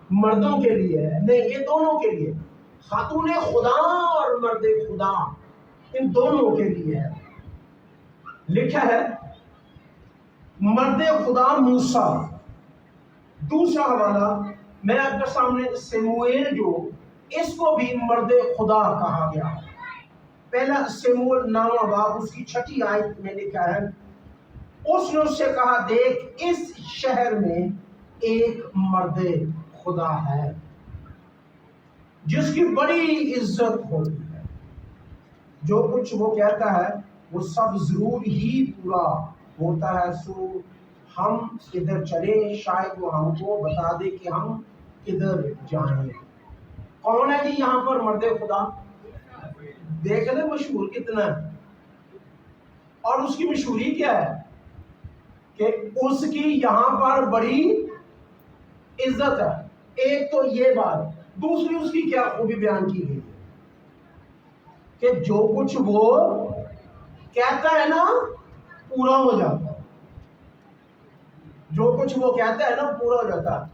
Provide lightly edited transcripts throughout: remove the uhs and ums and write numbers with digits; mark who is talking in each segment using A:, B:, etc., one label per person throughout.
A: مردوں کے لیے ہے، نہیں، یہ دونوں کے لیے، خاتون خدا اور مرد خدا ان دونوں کے لیے ہے۔ لکھا ہے مرد خدا موسیٰ۔ دوسرا حوالہ میں آپ کے سامنے، سموئیل جو اس کو بھی مرد خدا کہا گیا۔ پہلا سموئیل 9 باب اس کی 6 آیت میں لکھا ہے، اس نے اس سے کہا دیکھ اس شہر میں ایک مرد خدا ہے جس کی بڑی عزت ہوتی ہے، جو کچھ وہ کہتا ہے وہ سب ضرور ہی پورا ہوتا ہے، سو ہم کدھر چلیں، شاید وہ ہم کو بتا دے کہ ہم کدھر جائیں۔ کون ہے جی یہاں پر مرد خدا؟ دیکھ لیں مشہور کتنا ہے، اور اس کی مشہوری کیا ہے کہ اس کی یہاں پر بڑی عزت ہے۔ ایک تو یہ بات، دوسری اس کی کیا خوبی بیان کی گئی کہ جو کچھ وہ کہتا ہے نا پورا ہو جاتا ہے، جو کچھ وہ کہتا ہے نا پورا ہو جاتا ہے۔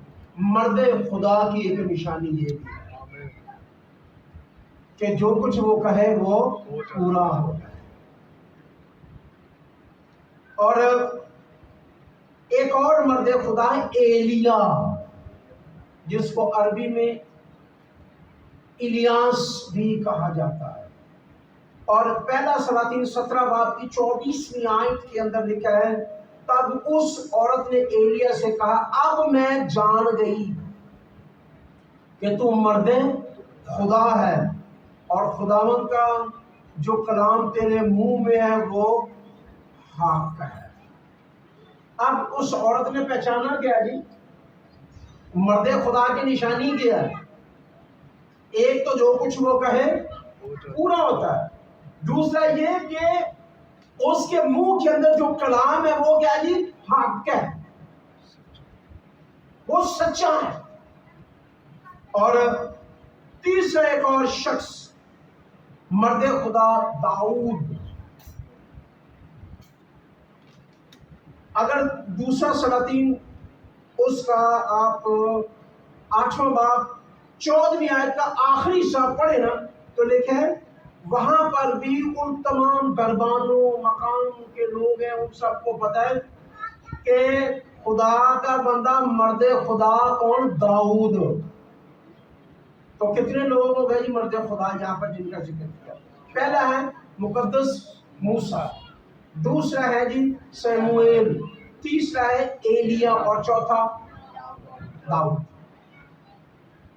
A: مرد خدا کی ایک نشانی یہ بھی ہے کہ جو کچھ وہ کہے وہ پورا ہو جائے۔ اور ایک اور مرد خدا ہے ایلیا، جس کو عربی میں الیاس بھی کہا جاتا ہے، اور پہلا سلاطین 17 باب کی 24ویں آیت کے اندر لکھا ہے، تب اس عورت نے ایلیا سے کہا اب میں جان گئی کہ تو مرد خدا ہے، اور خداوند کا جو کلام تیرے منہ میں ہے وہ حق ہے۔ اب اس عورت نے پہچانا کیا جی؟ مرد خدا کی نشانی کیا ہے؟ ایک تو جو کچھ وہ کہے پورا ہوتا ہے، دوسرا یہ کہ اس کے منہ کے اندر جو کلام ہے وہ کیا جی؟ حق ہے، وہ سچا ہے۔ اور تیسرا ایک اور شخص مرد خدا داؤد۔ اگر دوسرا سلاطین اس کا آپ 8واں باب 14ویں آیت کا آخری حصہ پڑھے نا تو لکھا ہے وہاں پر بھی ان تمام دربانوں مقام کے لوگ ہیں، ان سب کو پتہ ہے کہ خدا کا بندہ مرد خدا کون؟ داؤد۔ تو کتنے لوگ ہو گئے جی مرد خدا یہاں پر جن کا ذکر کیا؟ پہلا ہے مقدس موسیٰ، دوسرا ہے جی سموئیل، تیسرا ہے ایلیا، اور چوتھا داؤد۔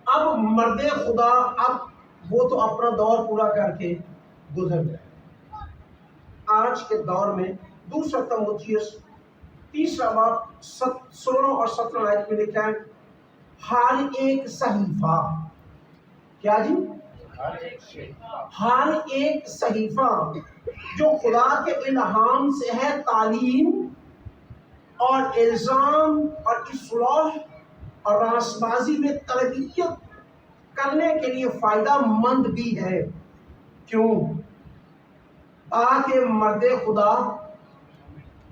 A: اب مرد خدا، اب وہ تو اپنا دور پورا کر کے گزر گئے۔ آج کے دور میں دوسرا تیموتھیوس 3 باب 16 اور 17 آیت میں لکھا ہے ہر ایک صحیفہ، کیا جی؟ ہر ایک صحیفہ جو خدا کے الہام سے ہے، تعلیم اور الزام اور اصلاح اور راست بازی میں تربیت کرنے کے لیے فائدہ مند بھی ہے۔ کیوں؟ تاکہ مرد خدا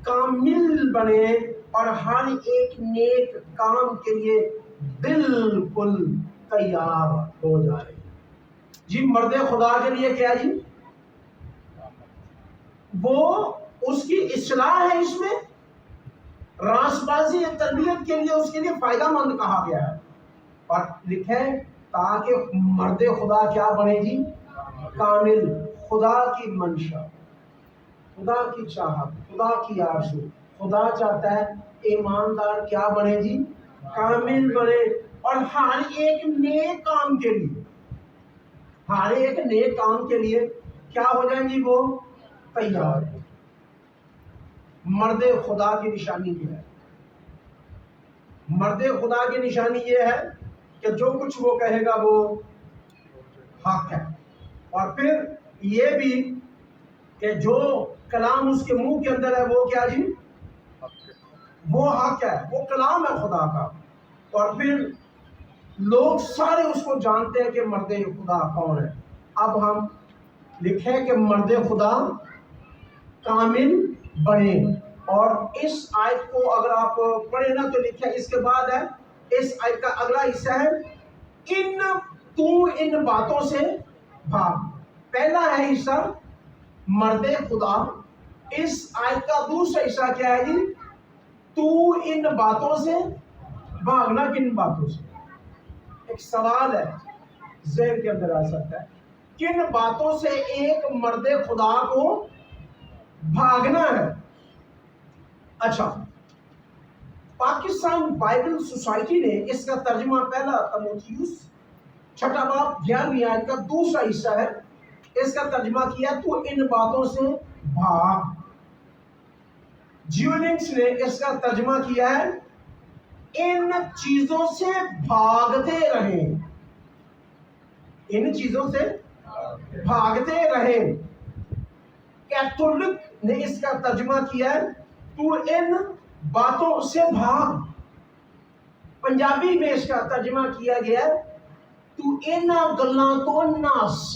A: کامل بنے اور ہر ایک نیک کام کے لیے بالکل تیار ہو جائے۔ جی مرد خدا کے لیے کیا جی؟ وہ اس کی اصلاح ہے، اس میں راست بازی تربیت کے لیے اس کے لیے فائدہ مند کہا گیا ہے، اور لکھے تاکہ مرد خدا کیا بنے جی؟ کامل۔ خدا کی منشا، خدا کی چاہت، خدا کی آرزو، خدا چاہتا ہے ایماندار کیا بنے جی؟ کامل بنے، اور ہر ایک نیک کام کے لیے، ہر ایک نیک کام کے لیے کیا ہو جائیں گی؟ وہ تیار ہے۔ مرد خدا کی نشانی کیا ہے؟ مرد خدا کی نشانی یہ ہے کہ جو کچھ وہ کہے گا وہ حق ہے، اور پھر یہ بھی کہ جو کلام اس کے منہ کے اندر ہے وہ کیا جی؟ وہ حق ہے، وہ کلام ہے خدا کا، اور پھر لوگ سارے اس کو جانتے ہیں کہ مرد خدا کون ہے۔ اب ہم لکھیں کہ مرد خدا کامل بنے، اور اس آیت کو اگر آپ پڑھیں نا تو لکھیں اس کے بعد ہے اس آیت کا اگلا حصہ ہے ان باتوں سے بھاگ. پہلا ہے حصہ مرد خدا. اس آیت کا دوسرا حصہ کیا ہے جی؟ تو ان باتوں سے بھاگنا. کن باتوں سے؟ ایک سوال ہے ذہن کے اندر آ سکتا ہے. کن باتوں سے ایک مرد خدا کو بھاگنا ہے؟ اچھا، پاکستان بائبل سوسائٹی نے اس کا ترجمہ پہلا تموتھیوس 6 باب 11ویں آیت کا دوسرا حصہ ہے، اس کا ترجمہ کیا تو ان باتوں سے بھاگ. جیولنگس نے اس کا ترجمہ کیا ہے ان چیزوں سے بھاگتے رہیں. ان چیزوں سے بھاگتے رہیں. کیتھولک نے اس کا ترجمہ کیا ہے تو ان باتوں سے بھاگ. پنجابی میں اس کا ترجمہ کیا گیا ہے تو ان گلاں تو نس.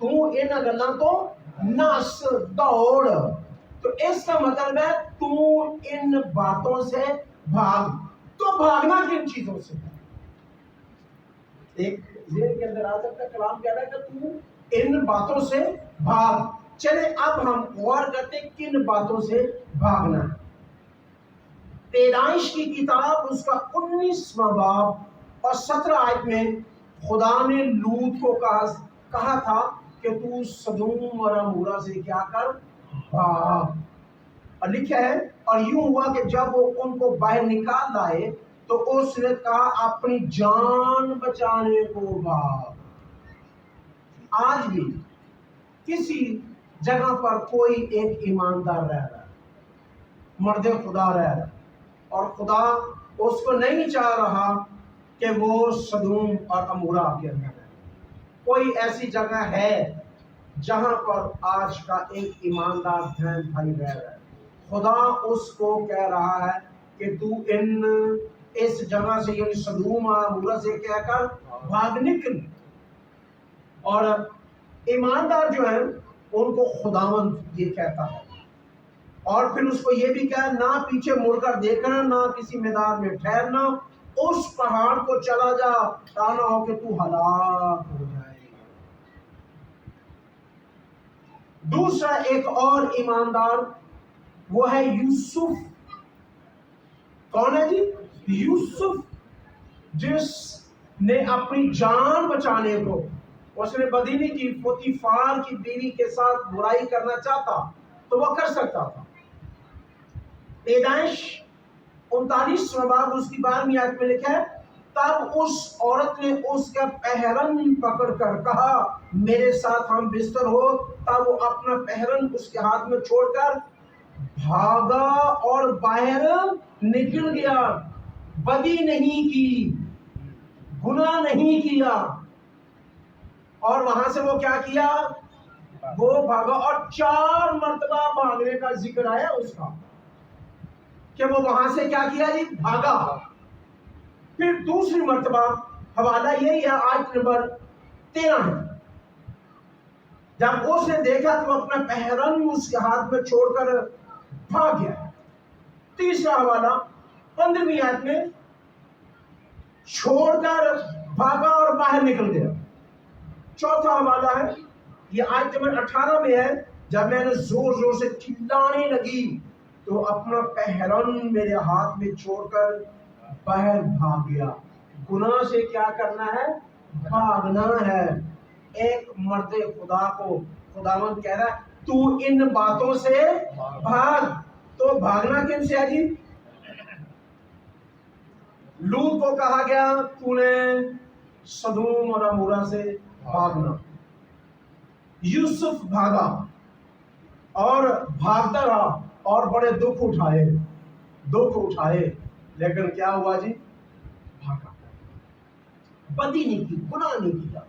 A: تو ان گلاں تو نس، دوڑ. تو اس کا مطلب ہے تو ان باتوں سے بھاگ. تو بھاگنا کن چیزوں سے؟ ایک ذہن کے اندر آ سکتا ہے کلام کہہ رہا ہے کہ تو ان باتوں سے بھاگ. چلے اب ہم غور کرتے ہیں کن باتوں سے بھاگنا ہے. پیدائش کی کتاب اس کا 19واں باب اور 17 آیت میں خدا نے لوط کو کہا تھا کہ تو سدوم اور عمورہ سے کیا کر؟ بھاگ. اور لکھا ہے اور یوں ہوا کہ جب وہ ان کو باہر نکال لائے تو اس نے کہا اپنی جان بچانے کو بھاگ. آج بھی کسی جگہ پر کوئی ایک ایماندار رہ رہا ہے، مرد خدا رہ رہا ہے، اور خدا اس کو نہیں چاہ رہا کہ وہ سدوم اور عمورہ کے اندر ہے. کوئی ایسی جگہ ہے جہاں پر آج کا ایک ایماندار بہن بھائی رہ رہا ہے، خدا اس کو کہہ رہا ہے کہ تو اس جگہ سے یعنی سدوم اور عمورہ سے کیا کر؟ بھاگ نکل. اور ایماندار جو ہیں ان کو خداوند یہ کہتا ہے، اور پھر اس کو یہ بھی کہا نہ پیچھے مڑ کر دیکھنا، نہ کسی میدان میں ٹھہرنا، اس پہاڑ کو چلا جا تا نہ ہو کہ تو ہلاک ہو جائے. دوسرا ایک اور ایماندار وہ ہے یوسف. کون ہے جی؟ یوسف، جس نے اپنی جان بچانے کو، اس نے بدی نہیں کی، پوتیفار کی بیوی کے ساتھ برائی کرنا چاہتا تو وہ کر سکتا تھا. پیدائش 39واں باب اس کی 12ویں آیت میں لکھا ہے تب اس عورت نے اس کا پہرن پکڑ کر کہا میرے ساتھ ہم بستر ہو. تب وہ اپنا پہرن اس کے ہاتھ میں چھوڑ کر بھاگا اور باہر نکل گیا. بدی نہیں کی، گناہ نہیں کیا، اور وہاں سے وہ کیا کیا؟ وہ بھاگا. اور 4 مرتبہ بھاگنے کا ذکر آیا اس کا کہ وہ وہاں سے کیا کیا جی؟ بھاگا. پھر دوسری مرتبہ حوالہ یہی ہے آیت نمبر 13 ہے، جب اس نے دیکھا تو اپنا پہرن اس کے ہاتھ میں چھوڑ کر بھاگ گیا. تیسرا حوالہ 15ویں آیت میں چھوڑ کر بھاگا اور باہر نکل گیا. چوتھا حوالہ ہے یہ آیت نمبر 18 میں ہے، جب میں نے زور زور سے چلانے لگی تو اپنا پہرن میرے ہاتھ میں چھوڑ کر باہر بھاگ گیا. گناہ سے کیا کرنا ہے؟ بھاگنا ہے. ایک مرد خدا کو خداوند کہہ رہا ہے تو ان باتوں سے بھاگ. تو بھاگنا کن سے ہے جی؟ لوط کو کہا گیا تو نے سدوم اور عمورہ سے بھاگنا. یوسف بھاگا اور بھاگتا رہا اور بڑے دکھ اٹھائے، لیکن کیا ہوا جی؟ بھاگا. بدی نہیں کی، گناہ نہیں کیا.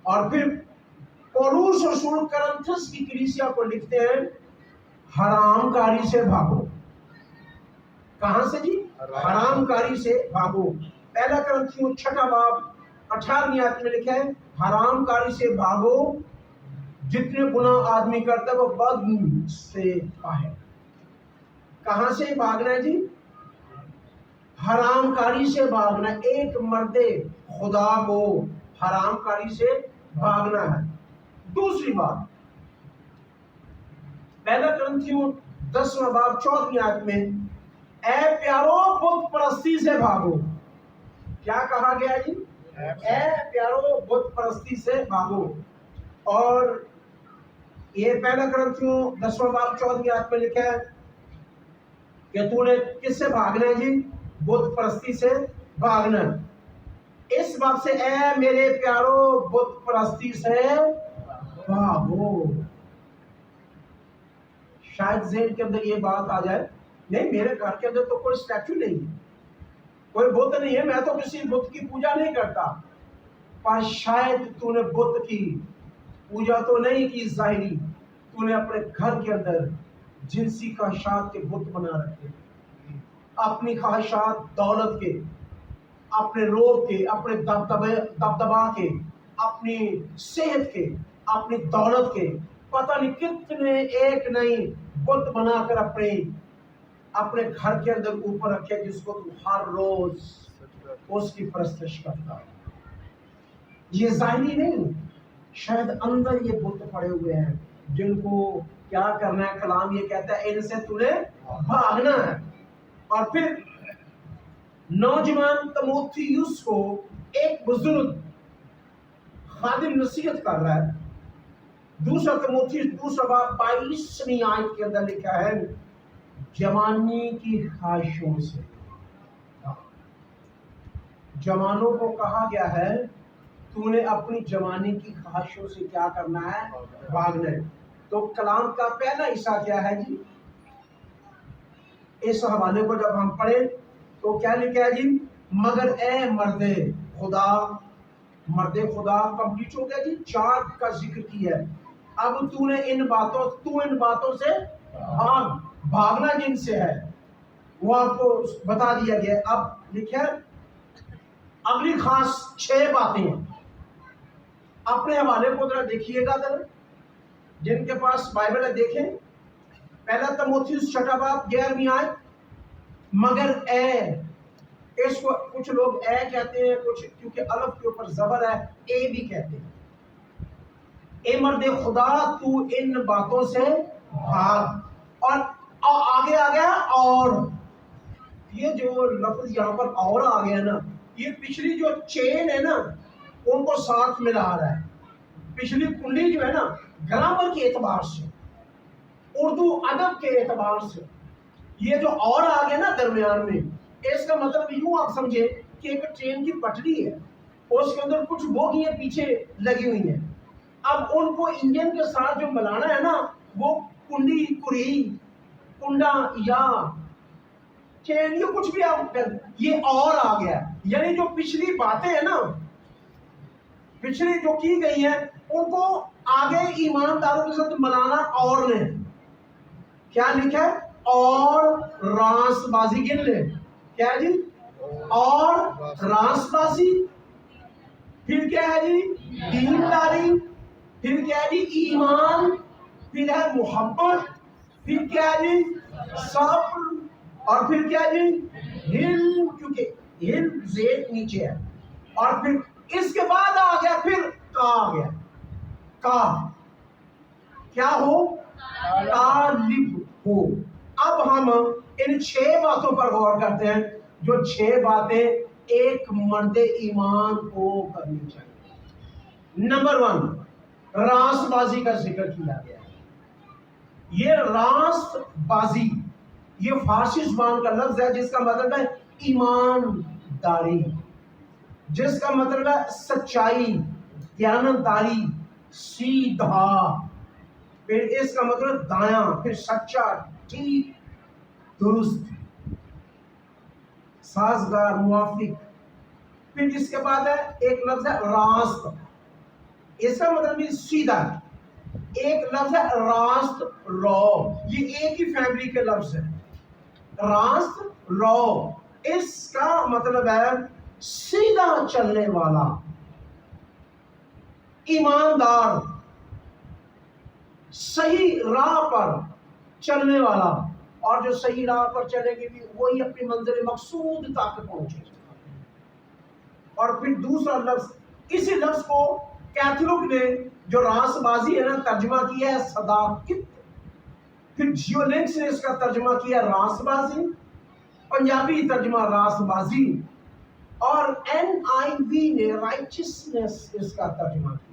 A: اور پھر پولس رسول کرنتھس کی کلیسیا کو لکھتے ہیں حرام کاری سے بھاگو. کہاں سے جی؟ حرام کاری سے بھاگو. پہلا کرنتھیوں 6 باب 18ویں آیت میں لکھا ہے حرام کاری سے بھاگو، جتنے گناہ آدمی کرتا ہے وہ بد سے باہر. کہاں سے بھاگنا ہے جی؟ حرام کاری سے بھاگنا. ایک مرد خدا کو حرام کاری سے بھاگنا ہے. دوسری بات، پہلا کرنتھیوں 10واں باب 14ویں آیت میں اے پیارو بت پرستی سے بھاگو. کیا کہا گیا جی؟ اے پیارو بت پرستی سے بھاگو. اور یہ پہلا کرنتھیوں 10واں باب 14ویں آیت میں لکھا ہے کہ تو نے کس سے بھاگنا ہے جی؟ بت پرستی سے بھاگنا. اس بات سے اے میرے پیارو بت پرستی سے بھاگو. شاید ذہن کے اندر یہ بات آ جائے، نہیں میرے گھر کے اندر تو کوئی اسٹیچو نہیں ہے، کوئی بت نہیں ہے، میں تو کسی بت کی پوجا نہیں کرتا. پر شاید تو نے بت کی پوجا تو نہیں کی ظاہری، تو نے اپنے گھر کے اندر جنسی خواہشات کے بت بنا رکھے. اپنی خواہشات دولت کے، اپنے روب کے، اپنے دبدبا کے، اپنی صحت کے، اپنی دولت کے، پتہ نہیں کتنے ایک نہیں بت بنا کر اپنے گھر کے اندر اوپر رکھے، جس کو تم ہر روز اس کی پرستش کرتا. یہ ظاہری نہیں، شاید اندر یہ بت پڑے ہوئے ہیں جن کو کیا کرنا ہے. کلام یہ کہتا ہے ان سے تمہیں بھاگنا ہے. اور پھر نوجوان تموتھیوس کو ایک بزرگ خادم نصیحت کر رہا ہے. دوسرا تموتھیوس 2 باب 22ویں آیت کے اندر لکھا ہے جوانی کی خواہشوں سے. جوانوں کو کہا گیا ہے تو نے اپنی جوانی کی خواہشوں سے کیا کرنا ہے؟ بھاگنا ہے. تو کلام کا پہلا حصہ کیا ہے جی؟ اس حوالے کو جب ہم پڑھیں تو کیا لکھا ہے جی؟ مگر اے مرد خدا. مرد خدا کمپلیٹ ہو گیا جی. 4 کا ذکر کیا ہے. اب تو ان باتوں سے بھاگنا جن سے ہے وہ آپ کو بتا دیا گیا. اب لکھا اگلی خاص 6 باتیں ہیں. اپنے حوالے کو ذرا دیکھیے گا ذرا، جن کے پاس بائبل ہے دیکھیں. پہلا تموتھیوس 6 باب 11ویں آیت. مگر اے، اس کو کچھ لوگ اے کہتے ہیں، کچھ کیونکہ الف کے اوپر زبر ہے اے بھی کہتے ہیں. اے مرد خدا تو ان باتوں سے بھاگ. اور آگے آ گیا اور یہ جو لفظ یہاں پر اور آ گیا نا، یہ پچھلی جو چین ہے نا ان کو ساتھ ملا رہا ہے. پچھلی کنڈی جو ہے نا گرامر کے اعتبار سے، اردو ادب کے اعتبار سے، یہ جو اور آ گیا نا درمیان میں، اس کا مطلب یوں آپ سمجھے کہ ایک ٹرین کی پٹری ہے، اس کے اندر کچھ بوگیاں پیچھے لگی ہوئی ہیں. اب ان کو انجن کے ساتھ جو ملانا ہے نا، وہ کنڈی، کری، کنڈا یا چین، یہ کچھ بھی آپ یہ اور آ گیا. یعنی جو پچھلی باتیں ہیں نا، پچھلی جو کی گئی ہیں، ان کو آگے ایمانداروں کے ساتھ ملانا. اور نے کیا لکھا ہے؟ اور راست بازی گن لے. کیا ہے جی؟ اور راست بازی. پھر کیا ہے جی؟ دینداری. پھر کیا ہے جی؟ ایمان. پھر ہے محبت. پھر کیا ہے جی؟ صبر. اور پھر کیا ہے جی؟ علم، کیونکہ علم زیت نیچے ہے. اور پھر اس کے بعد آ گیا پھر کا آ گیا. کا کیا ہو؟ طالب ہو. اب ہم ان 6 باتوں پر غور کرتے ہیں، جو 6 باتیں ایک مرد ایمان کو کرنی چاہیے. نمبر 1، راست بازی کا ذکر کیا گیا ہے. یہ راست بازی یہ فارسی زبان کا لفظ ہے جس کا مطلب ہے ایمانداری، جس کا مطلب ہے سچائی، دیانتداری، سیدھا. پھر اس کا مطلب دایاں، پھر سچا، ٹھیک، درست، سازگار، موافق. پھر اس کے بعد ہے ایک لفظ ہے راست. اس کا مطلب بھی سیدھا. ایک لفظ ہے راست رو. یہ ایک ہی فیملی کے لفظ ہے. راست رو، اس کا مطلب ہے سیدھا چلنے والا، ایماندار، صحیح راہ پر چلنے والا. اور جو صحیح راہ پر چلے گی بھی وہی اپنی منزل مقصود تک پہنچے گا۔ اور پھر دوسرا لفظ، اسی لفظ کو کیتھولک نے جو راس بازی ہے نا ترجمہ کیا ہے صداقت، پھر جیو لنکس نے اس کا ترجمہ کیا راس بازی، پنجابی ترجمہ راس بازی، اور NIV نے رائچسنس اس کا ترجمہ کیا۔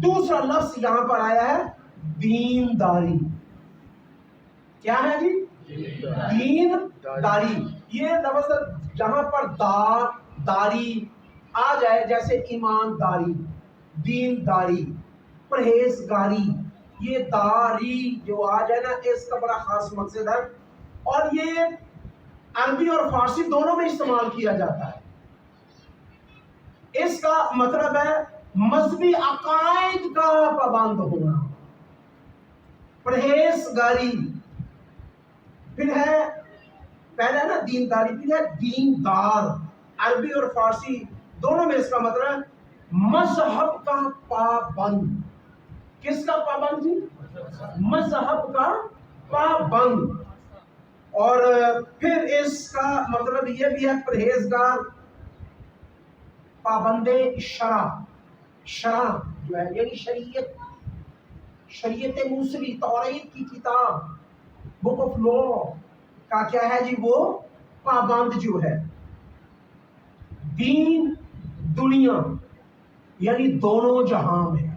A: دوسرا لفظ یہاں پر آیا ہے دینداری۔ کیا ہے جی؟ دینداری۔ یہ لفظ جہاں پر داری آ جائے، جیسے ایمانداری، دینداری، پرہیزگاری، یہ داری جو آ جائے نا، اس کا بڑا خاص مقصد ہے، اور یہ عربی اور فارسی دونوں میں استعمال کیا جاتا ہے۔ اس کا مطلب ہے مذہبی عقائد کا پابند ہونا، پرہیزگاری، پھر ہے پہلے نا دینداری، پھر ہے دیندار۔ عربی اور فارسی دونوں میں اس کا مطلب ہے مذہب کا پابند۔ کس کا پابند جی؟ مذہب کا پابند۔ اور پھر اس کا مطلب یہ بھی ہے پرہیزگار، پابند شرع۔ شرع جو ہے یعنی شریعت موسوی، توریت کی کتاب، بک آف لا کا کیا ہے جی؟ وہ پابند جو ہے۔ دین دنیا یعنی دونوں جہاں میں۔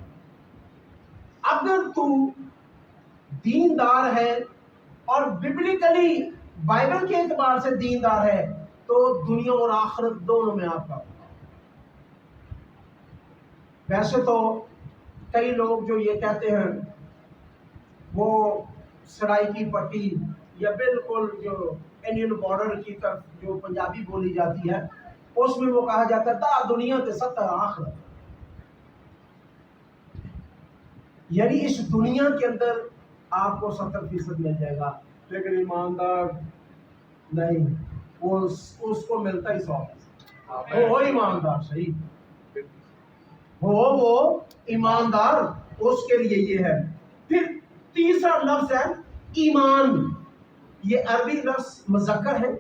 A: اگر تو دیندار ہے اور ببلیکلی بائبل کے اعتبار سے دیندار ہے تو دنیا اور آخرت دونوں میں آپ کا۔ ویسے تو کئی لوگ جو یہ کہتے ہیں وہ سرائی کی پٹی یا بالکل جو انڈین بارڈر کی طرف جو پنجابی بولی جاتی ہے اس میں وہ کہا جاتا ہے دا دنیا تے 70 آخرت، یعنی اس دنیا کے اندر آپ کو 70% مل جائے گا، لیکن ایماندار نہیں، اس کو ملتا ہی 100%۔ وہ ایماندار صحیح، وہ ایماندار، اس کے لیے یہ ہے۔ پھر تیسرا لفظ ہے ایمان۔ یہ عربی لفظ مذکر ہے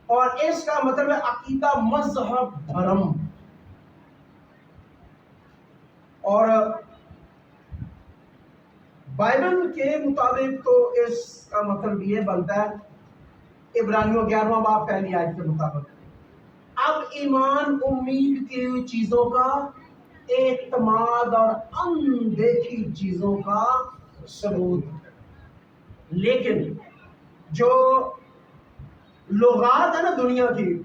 A: اور اس کا مطلب ہے عقیدہ، مذہب، دھرم۔ اور بائبل کے مطابق تو اس کا مطلب یہ بنتا ہے عبرانیوں 11واں باب پہلی آیت کے مطابق، اب ایمان امید کی ہوئی چیزوں کا اعتماد اور اندیکھی چیزوں کا ثبوت۔ لیکن جو لغات ہے نا دنیا کی،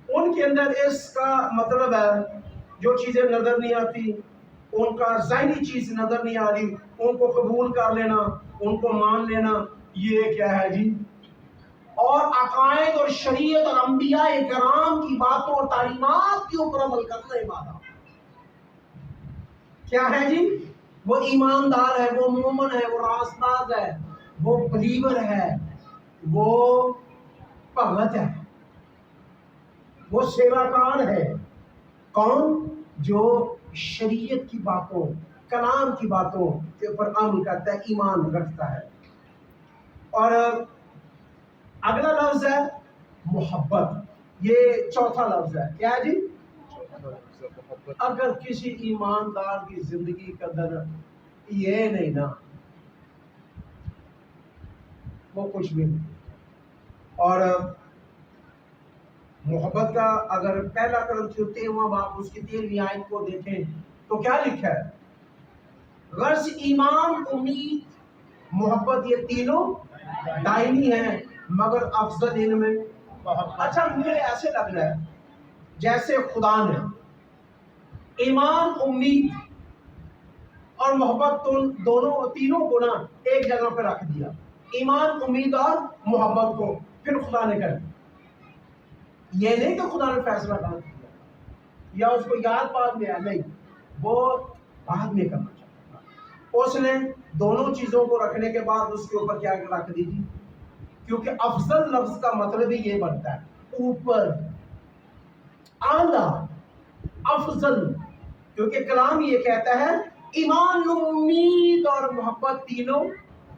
A: ان کے اندر اس کا مطلب ہے جو چیزیں نظر نہیں آتی، ان کا ظاہری چیز نظر نہیں آ رہی، ان کو قبول کر لینا، ان کو مان لینا، یہ کیا ہے جی؟ اور عقائد اور شریعت اور انبیاء کرام کی باتوں اور تعلیمات کے اوپر عمل کرنا عبادت کیا ہے جی؟ وہ ایماندار ہے، وہ مومن ہے، وہ راست باز ہے، وہ بلیور ہے، وہ بھگت ہے، وہ سیواکار ہے۔ کون؟ جو شریعت کی باتوں، کلام کی باتوں کے اوپر عمل کرتا ہے، ایمان رکھتا ہے۔ اور اگلا لفظ ہے محبت۔ یہ چوتھا لفظ ہے، کیا ہے جی؟ اگر کسی ایماندار کی زندگی کا اندر یہ نہیں نا، وہ کچھ بھی نہیں۔ اور محبت کا اگر پہلا کرنتھیوں 13واں باب اس کی 13ویں آیت کو دیکھیں تو کیا لکھا ہے؟ غرض ایمان، امید، محبت، یہ تینوں دائمی ہیں مگر افضل ان میں محبت۔ اچھا مجھے ایسے لگ رہا ہے جیسے خدا نے ایمان، امید اور محبت دونوں تینوں کو نا ایک جگہ پہ رکھ دیا، ایمان، امید اور محبت کو، پھر خدا نے کر دیا۔ یہ نہیں کہ خدا نے فیصلہ کر دیا یا اس کو یاد بعد میں آیا، نہیں، وہ بعد میں کرنا چاہتا، اس نے دونوں چیزوں کو رکھنے کے بعد اس کے اوپر کیا رکھ دی تھی، کیونکہ افضل لفظ کا مطلب ہی یہ بنتا ہے اوپر، اعلیٰ، افضل، کیونکہ کلام یہ کہتا ہے ایمان، امید اور محبت تینوں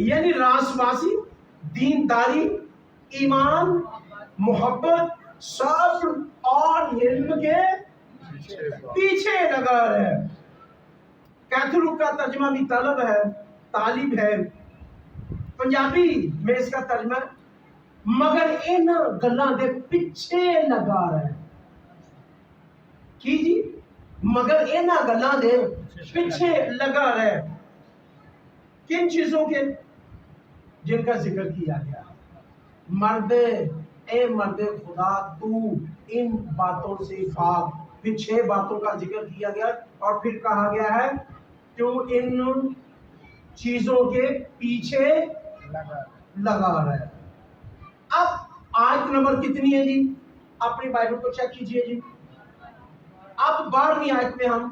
A: یعنی راسبازی، دینداری، ایمان، محبت، صبر اور علم کے پیچھے لگا رہے۔ کیتھولک کا ترجمہ بھی طلب ہے، طالب ہے۔ پنجابی میں اس کا ترجمہ مگر ان گلاں دے پیچھے لگا رہے کی جی، مگر ان گلاں دے پیچھے لگا رہے۔ کن چیزوں کے؟ جن کا ذکر کیا گیا، مرد اے مرد خدا تو ان باتوں سے بھاگ۔ پھر 6 باتوں کا ذکر کیا گیا اور پھر کہا گیا ہے تو ان چیزوں کے پیچھے لگا رہے۔ اب آیت نمبر کتنی ہے جی؟ اپنی بائبل کو چیک کیجئے جی۔ اب 12ویں آیت میں ہم،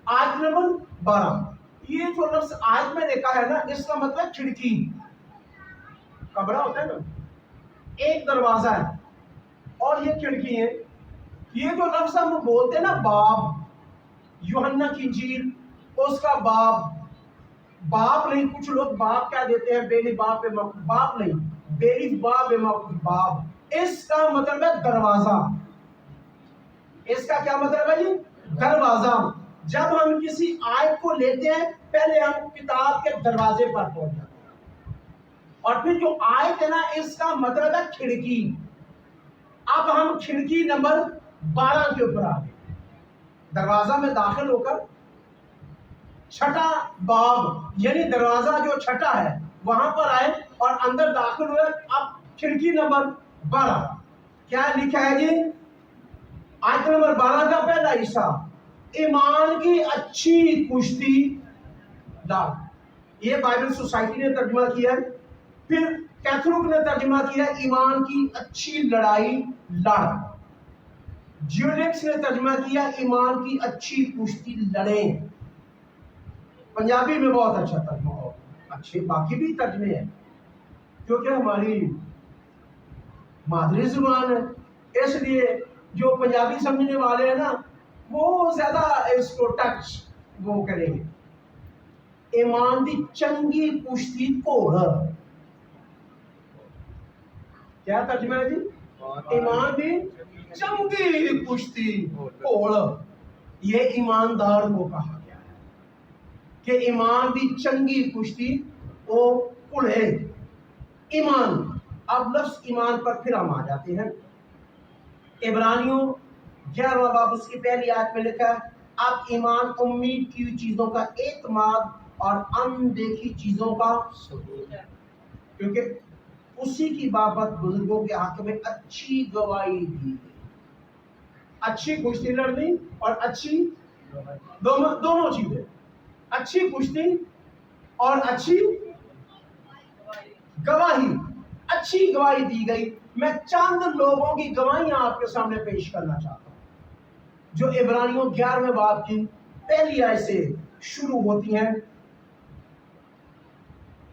A: آیت نمبر 12، یہ جو لفظ آیت میں دیکھا ہے نا، اس کا مطلب کھڑکی، کمرہ ہوتا ہے نا، ایک دروازہ ہے اور یہ کھڑکی ہے۔ یہ جو لفظ ہم بولتے ہیں نا باب، یوحنا کی انجیل اس کا باب، باپ نہیں، کچھ لوگ باپ کیا دیتے ہیں، بیلی باپ، باپ نہیں، بیلی باب، باب، اس کا مطلب ہے دروازہ۔ اس کا کیا مطلب ہے جی؟ دروازہ۔ جب ہم کسی آیت کو لیتے ہیں پہلے ہم کتاب کے دروازے پر پہنچ جاتے ہیں، اور پھر جو آیت ہے نا اس کا مطلب ہے کھڑکی۔ اب ہم کھڑکی نمبر 12 کے اوپر آ گئے۔ دروازہ میں داخل ہو کر چھٹا باب یعنی دروازہ جو چھٹا ہے وہاں پر آئے اور اندر داخل ہوئے۔ اب کھڑکی نمبر 12 کیا لکھا ہے جی؟ آیت نمبر 12 کا پہلا حصہ، ایمان کی اچھی کشتی لڑ۔ یہ بائبل سوسائٹی نے ترجمہ کیا ہے۔ پھر کیتھولک نے ترجمہ کیا ایمان کی اچھی لڑائی لڑ۔ جیولیکس نے ترجمہ کیا ایمان کی اچھی کشتی لڑیں۔ پنجابی میں بہت اچھا ترجمہ ہو، اچھے باقی بھی ترجمے ہیں کیونکہ ہماری مادری زبان ہے، اس لیے جو پنجابی سمجھنے والے ہیں نا وہ زیادہ اس کو ٹچ وہ کریں گے۔ ایمان دی چنگی کشتی گھوڑ، کیا ترجمہ ہے جی؟ ایمان دی چنگی کشتی گھوڑ۔ یہ ایماندار کو کہا گیا ہے کہ ایمان دی چنگی کشتی وہ کڑے ایمان۔ اب لفظ ایمان پر پھر ہم آ جاتے ہیں۔ عبرانیوں 11واں باب اس کی پہلی آیت میں لکھا ہے اب ایمان امید کی چیزوں کا اعتماد اور اندیکھی چیزوں کا ثبوت ہے، کیونکہ اسی کی بابت بزرگوں کے حق میں اچھی گواہی دی گئی۔ اچھی کشتی لڑنی اور اچھی دونوں چیزیں، اچھی کشتی اور اچھی گواہی، اچھی گواہی دی گئی۔ میں چند لوگوں کی گواہیاں آپ کے سامنے پیش کرنا چاہتا ہوں جو عبرانیوں 11ویں باب کی پہلی آیت سے شروع ہوتی ہیں۔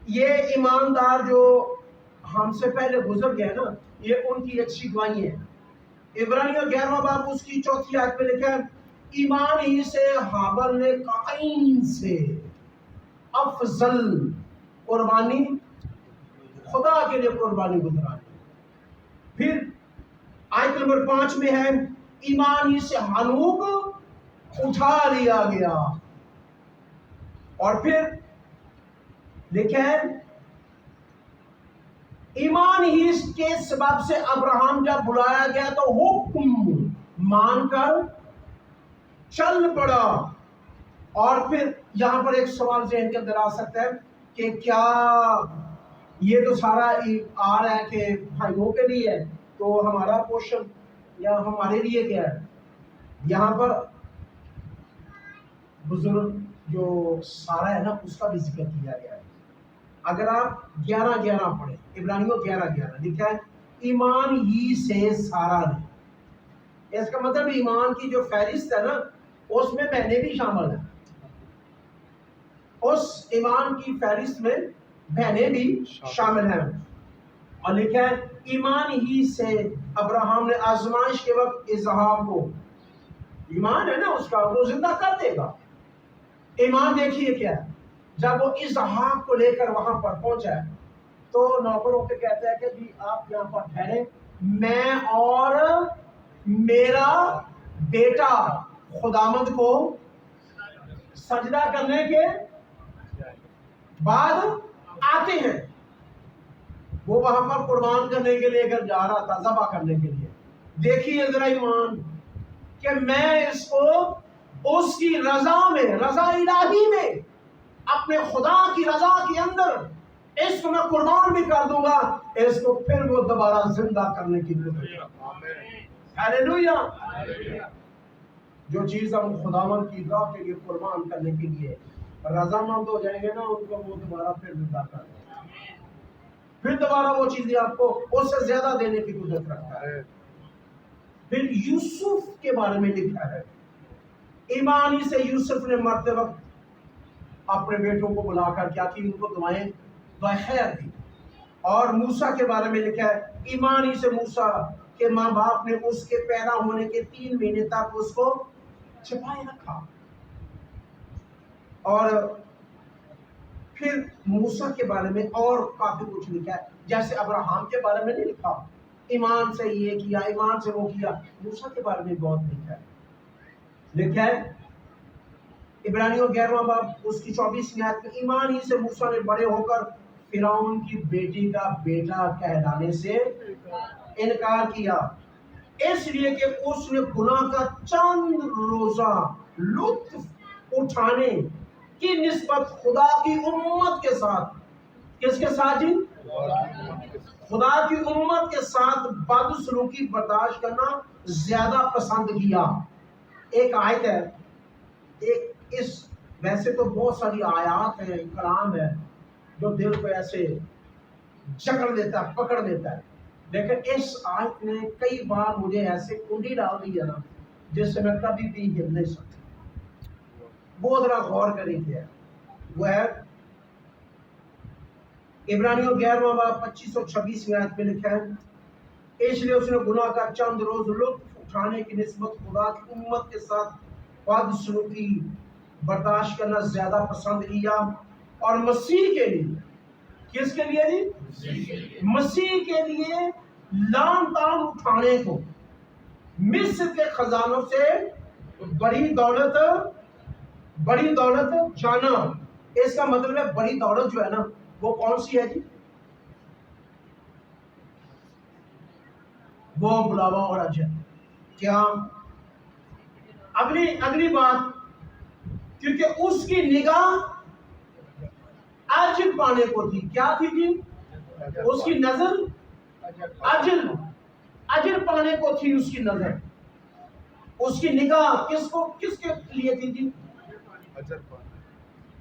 A: یہ ایماندار جو ہم سے پہلے گزر گئے نا، یہ ان کی اچھی گواہی ہے۔ عبرانیوں 11واں باب اس کی 4تھی آیت پہ لکھا ہے ایمان ہی سے ہابل نے قائن سے افضل قربانی خدا کے لیے قربانی گزرانی۔ پھر آیت نمبر 5 میں ہے ایمان ہی سے ہنوک اٹھا لیا گیا، اور پھر لکھا ہے ایمان ہی کے سبب سے ابراہم جب بلایا گیا تو حکم مان کر چل پڑا۔ اور پھر یہاں پر ایک سوال ذہن کے اندر آ سکتا ہے کہ کیا یہ تو سارا آ رہا ہے کہ بھائیوں کے لیے ہے تو ہمارا پورشن یا ہمارے لیے کیا ہے؟ یہاں پر بزرگ جو سارا ہے نا اس کا بھی ذکر کیا گیا ہے۔ اگر آپ 11:11 پڑھیں، عبرانیوں 11:11 لکھا ہے ایمان ہی سے سارا نے۔ اس کا مطلب ایمان کی جو فہرست ہے نا اس میں بہنیں بھی شامل ہیں، اس ایمان کی فہرست میں بہنیں بھی شامل ہیں۔ اور لکھا ہے ایمان ہی سے ابراہم نے آزمائش کے وقت اسحاق کو، ایمان ہے نا اس کا، وہ زندہ کر دے گا۔ ایمان دیکھیے کیا ہے، جب وہ اسحاق کو لے کر وہاں پر پہنچا تو نوکروں کے کہتا ہے کہ جی آپ یہاں پر ٹھہرے، میں اور میرا بیٹا خداوند کو سجدہ کرنے کے بعد آتے ہیں۔ وہ وہاں پر قربان کرنے کے لیے جا رہا تھا، ذبح کرنے کے لیے۔ دیکھیے ذرا ایمان کہ میں اس کو اس کی رضا میں، رضا الہی میں، اپنے خدا کی رضا کے اندر اس کو میں قربان بھی کر دوں گا، اس کو پھر وہ دوبارہ زندہ کرنے کی ہیلیلویا۔ جو چیز ہم خداوند کی راہ کے لیے قربان کرنے کے لیے رضامند ہو جائیں گے نا، ان کو وہ دوبارہ پھر زندہ کر دیں گے، پھر دوبارہ وہ چیزیں آپ کو اس سے زیادہ دینے کی قدرت رکھتا ہے۔ پھر یوسف کے بارے میں لکھا ہے، ایمانی سے یوسف نے مرتے وقت اپنے بیٹوں کو بلا کر کیا کی، ان کو دعائیں خیر دی۔ اور موسیٰ کے بارے میں لکھا ہے، ایمانی سے موسیٰ کے ماں باپ نے اس کے پیدا ہونے کے 3 مہینے تک اس کو چھپائے رکھا۔ اور پھر موسیٰ کے بارے میں اور کافی کچھ لکھا ہے، جیسے ابراہم کے بارے میں نہیں لکھا، ایمان سے یہ کیا، ایمان سے وہ کیا۔ موسیٰ کے بارے میں بہت لکھا ہے عبرانیوں 11واں باب اس کی 24ویں آیت میں، ایمان ہی سے موسیٰ نے بڑے ہو کر فرعون کی بیٹی کا بیٹا کہلانے سے انکار کیا، اس لیے کہ اس نے گناہ کا چند روزہ لطف اٹھانے کی نسبت خدا کی امت کے ساتھ، کس کے ساتھ جی؟ خدا کی امت کے ساتھ بدسلوکی برداشت کرنا زیادہ پسند کیا۔ ایک آیت ہے، ویسے تو بہت ساری آیات ہیں، کلام ہے جو دل کو ایسے جکڑ دیتا ہے، پکڑ دیتا ہے، لیکن اس آیت نے کئی بار مجھے ایسے کنڈی ڈال دی ہے نا جس سے میں کبھی بھی ہل نہیں سکتا۔ بہت ذرا غور کریں کیا وہ ہے عبرانیوں 11واں باب 25 اور 26 آیت میں لکھا ہے، اس لیے اس نے گناہ کا چند روز لطف اٹھانے کی نسبت خدا کی امت کے ساتھ بدسلوکی برداشت کرنا زیادہ پسند کیا، اور مسیح کے لیے، کس کے لیے جی؟ مسیح کے لیے لام تام اٹھانے کو، مصر کے خزانوں سے بڑی دولت جانا۔ اس کا مطلب ہے بڑی دولت جو ہے نا وہ کون سی ہے جی؟ وہ بلاوا اور اجر۔ کیا اگلی بات، کیونکہ اس کی نگاہ اجر پانے کو تھی۔ کیا تھی جی؟ اس کی نظر اجر پانے کو تھی، اس کی نظر، اس کی نگاہ کس کے لیے تھی جی؟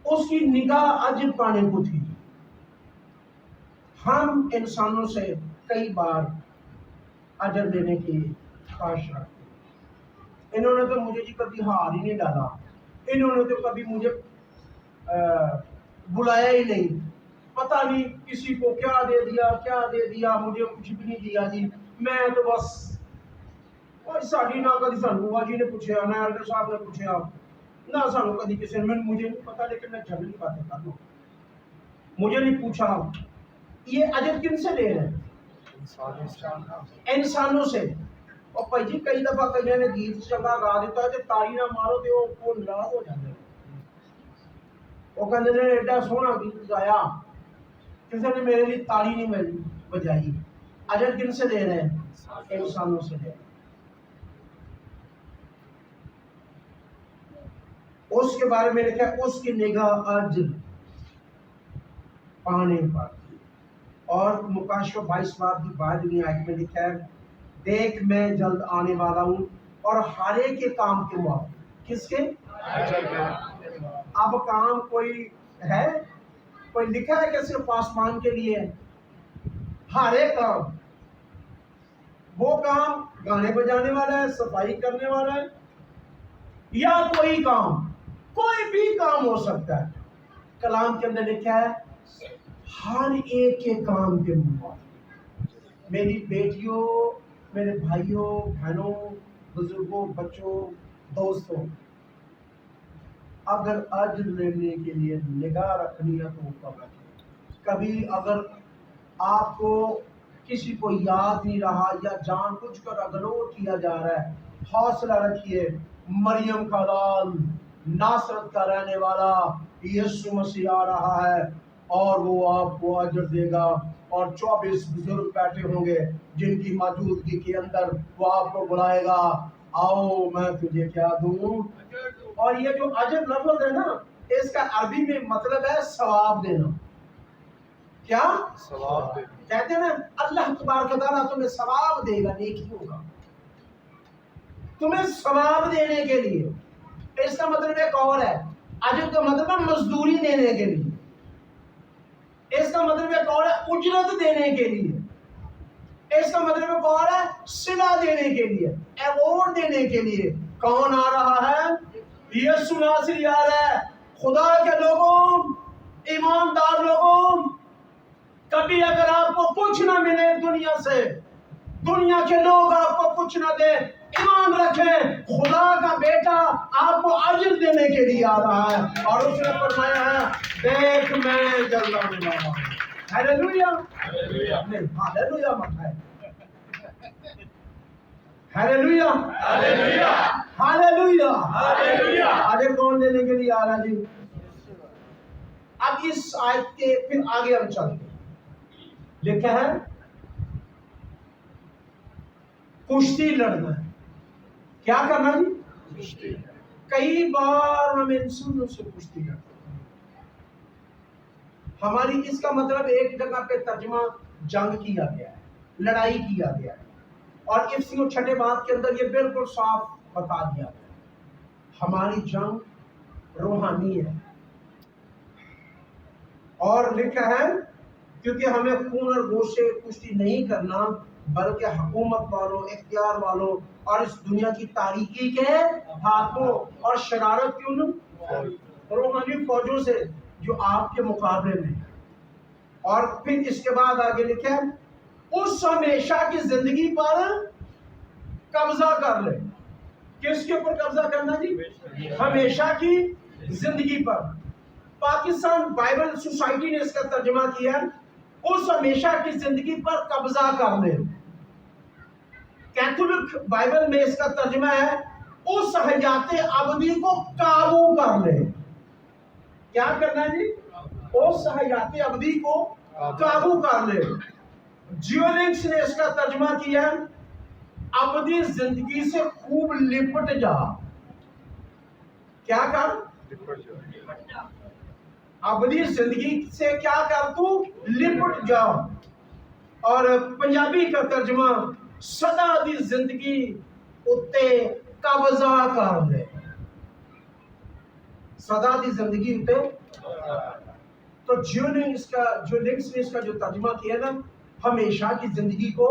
A: اس کی نگاہ اجر پانے کو تھی۔ ہم انسانوں سے کئی بار اجر لینے کی خواہش رکھتے ہیں۔ انہوں نے تو مجھے جی کبھی ہار ہی نہیں ڈالا، انہوں نے تو کبھی مجھے بلایا ہی نہیں، پتہ نہیں کسی کو کیا دے دیا، مجھے کچھ بھی نہیں دیا جی، میں تو بس ساڑی نہ کدی سانو بوا جی نے پوچھا، نہ ایلڈر صاحب نے پوچھا، نہ سانو کدی کسی نے، مجھے نہیں پتا، لیکن میں جھگڑی باتیں کر لوں، مجھے نہیں پوچھا۔ یہ اجر کن سے لے رہے ہیں؟ انسانوں سے۔ اور بھائی جی کئی دفعہ کئی نے گیت چنگا گا دیتا ہے کہ تالی نہ مارو تو وہ ناراض ہو جاتے ہیں، وہ کہتے ہیں ایڈا سونا گیت گایا، کسی نے میرے لیے تالی نہیں بجائی۔ اجر کن سے لے رہے ہیں؟ انسانوں سے لے رہے ہیں۔ اس کے بارے میں لکھا ہے، اس کی نگاہ اجر پانے پر تھی۔ اور مکاشفہ 22 باب کی 12ویں آیت میں لکھا ہے، دیکھ میں جلد آنے والا ہوں اور ہر ایک کے کام کے موافق۔ کس کے؟ اب کام کوئی ہے؟ کوئی لکھا ہے کہ صرف آسمان کے لیے؟ ہر ایک کام، وہ کام گانے بجانے والا ہے، صفائی کرنے والا ہے، یا کوئی کام، کوئی بھی کام ہو سکتا ہے۔ کلام کے اندر لکھا ہے ہر ایک کے کام کے موافق۔ میری بیٹیوں، میرے بھائیوں، بہنوں، بزرگوں، بچوں، دوستوں، اگر اجر لینے کے لیے نگاہ رکھنی ہے تو اوپر رکھیں. کبھی اگر آپ کو کسی کو یاد نہیں رہا یا جان بوجھ کر اگنور کیا جا رہا ہے، حوصلہ رکھیے. مریم کا لال، ناصرت کا رہنے والا یسوع مسیح آ رہا ہے اور وہ آپ کو اجر دے گا. اور 24 بزرگ بیٹھے ہوں گے جن کی موجودگی کے اندر وہ آپ کو بلائے گا، آؤ میں تجھے کیا دوں. اور یہ جو اجر لفظ ہے نا، اس کا عربی میں مطلب ہے ثواب دینا. کیا
B: ثواب دے.
A: کہتے ہیں نا اللہ تبارک و تعالیٰ تمہیں ثواب دے گا نیکیوں کا، تمہیں ثواب دینے کے لیے. اس کا مطلب ایک اور ہے، اجر کا مطلب ہے مزدوری دینے کے لیے. اس کا مطلب ایک اور ہے اجرت دینے کے لیے. اس کا مطلب ایک اور ہے صلہ دینے کے لیے، ایوارڈ دینے کے لیے. کون آ رہا ہے؟ یسوع ناصری آ رہا ہے. خدا کے لوگوں، ایماندار لوگوں، کبھی اگر آپ کو کچھ نہ ملے دنیا سے، دنیا کے لوگ آپ کو کچھ نہ دے، ایمان رکھیں خدا کا بیٹا آپ کو اجر دینے کے لیے آ رہا ہے. اور اس نے فرمایا ہے دیکھ میں جلد آنے والا ہوں. ہیلیلویا. نہیں ہیلیلویا مت ہے، ہیلیلویا ہیلیلویا. اجر کون دینے کے لیے آ رہا ہے جی؟ اب اس آیت کے پھر آگے ہم چلتے ہیں. لکھا ہے کشتی لڑنا ہے. کیا کرنا جی؟ کئی بار ہم انسانوں سے کشتی لڑتے ہیں. ہماری اس کا مطلب ایک جگہ پہ ترجمہ جنگ کیا گیا ہے، لڑائی کیا گیا ہے. اور افسیوں 6 باب کے اندر یہ بالکل صاف بتا دیا گیا ہے ہماری جنگ روحانی ہے. اور لکھا ہے کیونکہ ہمیں خون اور گوشت سے کشتی نہیں کرنا بلکہ حکومت والوں، اختیار والوں اور اس دنیا کی تاریکی کے ہاتھوں اور شرارت کی ان روحانی فوجوں سے جو آپ کے مقابلے میں. اور پھر اس کے بعد آگے لکھے اس ہمیشہ کی زندگی پر قبضہ کر لے. کس کے اوپر قبضہ کرنا جی؟ ہمیشہ کی زندگی پر. پاکستان بائبل سوسائٹی نے اس کا ترجمہ کیا اس ہمیشہ کی زندگی پر قبضہ کر لے. کیتھولک بائبل میں اس کا ترجمہ ہے اس حیات ابدی کو قابو کر لے. کیا کرنا ہے جی؟ اس حیات ابدی کو قابو کر لے. جیولنکس نے اس کا ترجمہ کیا ابدی زندگی سے خوب لپٹ جا. کیا کر؟ ابدی زندگی سے کیا کر؟ تو لپٹ جا. اور پنجابی کا ترجمہ سدا دی زندگی اتے قبضہ کر لے. سدا دی زندگی اتے. تو جیولنکس نے اس کا جو ترجمہ کیا نا ہمیشہ کی زندگی کو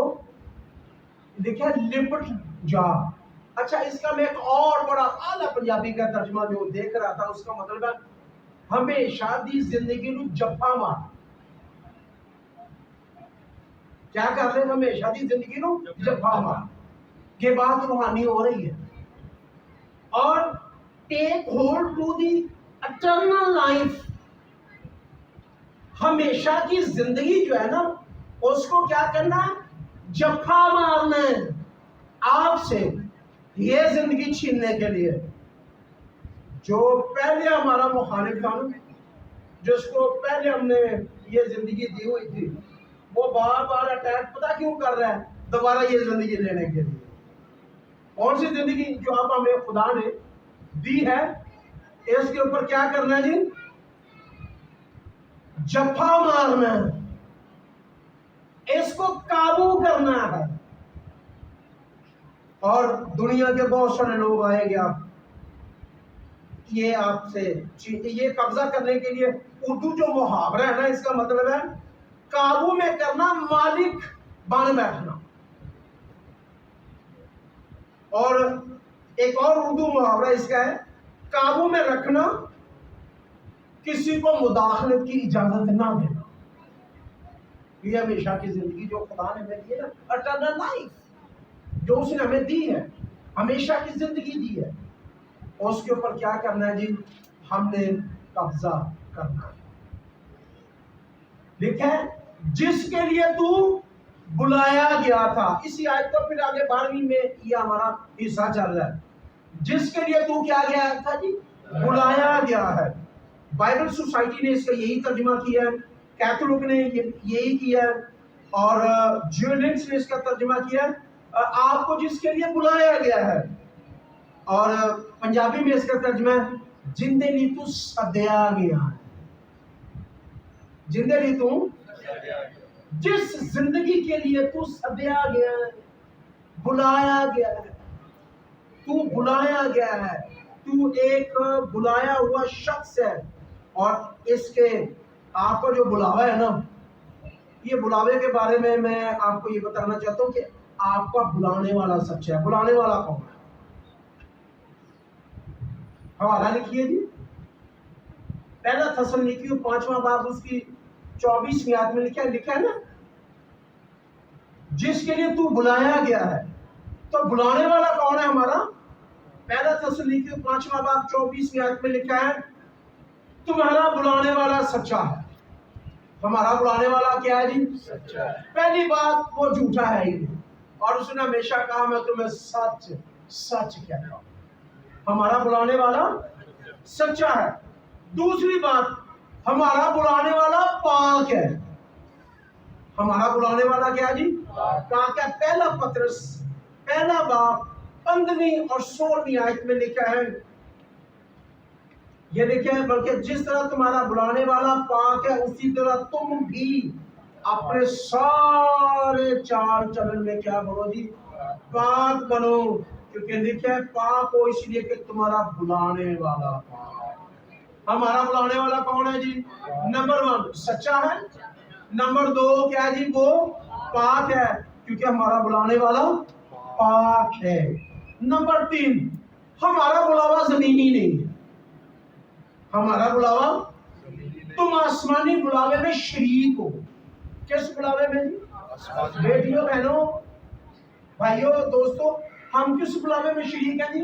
A: لکھا لپٹ جا. اچھا اس کا میں ایک اور بڑا اعلیٰ پنجابی کا ترجمہ جو دیکھ رہا تھا اس کا مطلب ہے ہمیشہ دی زندگی نو جفا مار. کیا کر لیں؟ ہمیشہ دی زندگی نو جفا مار. یہ بات روحانی ہو رہی ہے. اور take hold to the eternal life. ہمیشہ کی زندگی جو ہے نا اس کو کیا کرنا؟ جفا مارنا ہے آپ سے یہ زندگی چھیننے کے لیے. جو پہلے ہمارا مخالف تھا جس کو پہلے ہم نے یہ زندگی دی ہوئی تھی وہ بار بار اٹیک پتہ کیوں کر رہا ہے دوبارہ یہ زندگی لینے کے لیے. کون سی زندگی جو اب ہمیں خدا نے دی ہے اس کے اوپر کیا کرنا ہے جی؟ جفا مارنا ہے، اس کو قابو کرنا ہے. اور دنیا کے بہت سارے لوگ آئیں گے یہ آپ سے یہ قبضہ کرنے کے لیے. اردو جو محاورہ ہے نا اس کا مطلب ہے قابو میں کرنا، مالک بن بیٹھنا. اور ایک اور اردو محاورہ اس کا ہے قابو میں رکھنا، کسی کو مداخلت کی اجازت نہ دینا. یہ ہمیشہ کی زندگی جو خدا نے ہمیں دی ہے نا اٹرنل لائف جو اس نے ہمیں دی ہے، ہمیشہ کی زندگی دی ہے، اس کے اوپر کیا کرنا ہے جی؟ ہم نے قبضہ کرنا ہے. لکھا ہے جس کے لیے تو بلایا گیا تھا. اسی آیت کو پھر آگے 12ویں میں یہ ہمارا حصہ چل رہا ہے. جس کے لیے تو کیا گیا تھا جی؟ بلایا گیا ہے. بائبل سوسائٹی نے اس کا یہی ترجمہ کیا ہے, کیتھولک نے یہی کیا ہے, اور جیولنٹس نے اس کا ترجمہ کیا ہے آپ کو جس کے لیے بلایا گیا ہے. اور پنجابی میں اس کا ترجمہ ہے جندے لی تو سدیا گیا ہے. جندے لی تو جس زندگی کے لیے تو سدیا گیا ہے, بلایا گیا ہے, تو بلایا گیا ہے, تو ایک بلایا ہوا شخص ہے. اور اس کے آپ کو جو بلاوا ہے نا, یہ بلاوے کے بارے میں آپ کو یہ بتانا چاہتا ہوں کہ آپ کا بلانے والا سچا ہے. بلانے والا کون ہے؟ حوالہ لکھیے جی, پہلا تھسلونیکیوں 5واں باب اس کی 24ویں آیت میں لکھا ہے نا, جس کے لیے تو بلایا گیا ہے. تو بلانے والا کون ہے ہمارا؟ پہلا تھسلونیکیوں 5واں باب 24ویں آیت میں لکھا ہے تمہارا بلانے والا سچا ہے. ہمارا بلانے والا کیا ہے جی؟ سچا ہے. پہلی بات وہ جھوٹا ہے ہی نہیں, اور اس نے ہمیشہ کہا میں تمہیں سچ سچ کہتا ہوں. ہمارا بلانے والا سچا ہے. دوسری بات, ہمارا بلانے والا پاک ہے. ہمارا بلانے والا کیا جی؟ پاک ہے. پہلا پترس پہلا باب 15ویں اور 16ویں آیت میں لکھا ہے, یہ لکھا ہے بلکہ جس طرح تمہارا بلانے والا پاک ہے اسی طرح تم بھی اپنے سارے چال چلن میں کیا بنو جی؟ پاک بنو. کیونکہ لکھا ہے پاک ہو اس لیے کہ تمہارا بلانے والا پاک ہے. ہمارا بلانے والا کون ہے جی؟ نمبر 1 سچا ہے. نمبر 2 کیا ہے جی؟ وہ پاک ہے, کیونکہ ہمارا بلانے والا پاک ہے. نمبر 3 ہمارا بلاوا زمینی نہیں ہے. ہمارا بلاوا تم آسمانی بلاوے میں شریک ہو. کس بلاوے میں جی؟ بیٹیوں بہنوں بھائیوں دوستوں, ہم کس بلاوے میں شریک ہیں جی؟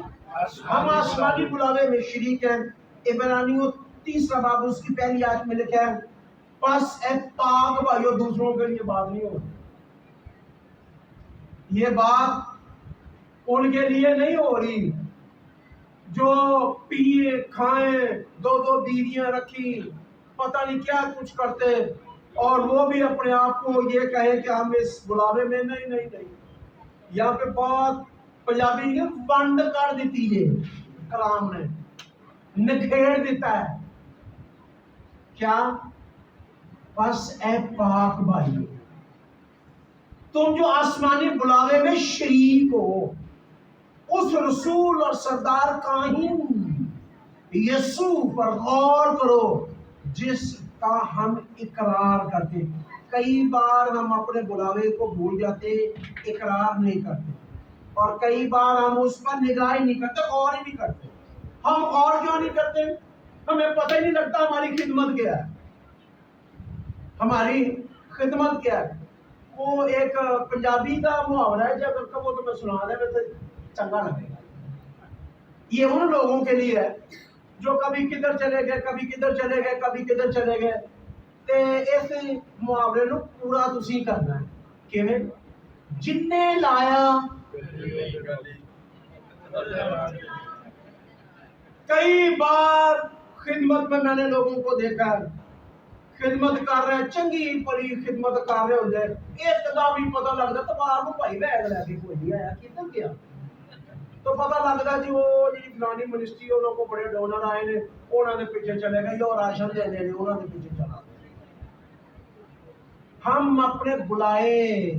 A: ہم آسمانی بلاوے میں شریک ہیں. عبرانیوں 3 باب اس کی پہلی آیت میں لکھا ہے پس اے پاک بھائیوں, دوسروں کے لیے بات نہیں ہو رہی, یہ بات ان کے لیے نہیں ہو رہی جو پیے کھائیں, 2 بیویاں رکھی, پتہ نہیں کیا کچھ کرتے, اور وہ بھی اپنے آپ کو یہ کہیں کہ ہم اس بلاوے میں نہیں. یہاں پہ بہت پنجابی نے ونڈ کر دیتی ہے, کلام نے نکھیڑ دیتا ہے. کیا؟ بس اے پاک بھائی تم جو آسمانی بلاوے میں شریک ہو, اس رسول اور سردار کاہن یسوع پر غور کرو جس کا ہم اقرار کرتے. کئی بار ہم اپنے بلاوے کو بھول جاتے, اقرار نہیں کرتے, اور کئی بار ہم اس پر نگاہ ہی نہیں کرتے, غور ہی نہیں کرتے. ہم غور کیوں نہیں کرتے؟ ہمیں پتہ ہی نہیں لگتا ہماری خدمت کیا ہے. ہماری خدمت کیا ہے؟ وہ ایک پنجابی کا محاورہ ہے, جب وہ تو میں سنا رہا ہوں تو چنگا لگے گا. یہ ان لوگوں کے لیے ہے جو کبھی کدھر چلے گئے, کبھی کدھر چلے گئے, کبھی کدھر چلے گئے. تے اس محاورے نو پورا تسی کرنا ہے. کیویں؟ جن نے لایا. کئی بار خدمت میں نے لوگوں کو دیکھا ہے, خدمت کر رہے ہیں, چنگی بڑی خدمت کر رہے ہوتے ہیں, ایک دا بھی پتہ لگتا تو باہر کو بھائی بیگ لے کے کوئی نہیں آیا, کدھر گیا؟ تو پتہ لگتا جی وہ جی فلانی منسٹری انہوں کو بڑے ڈونر آئے نے, انہوں نے پیچھے چلے گئے, اور راشن دے دے انہوں نے پیچھے چلا. ہم اپنے بلائے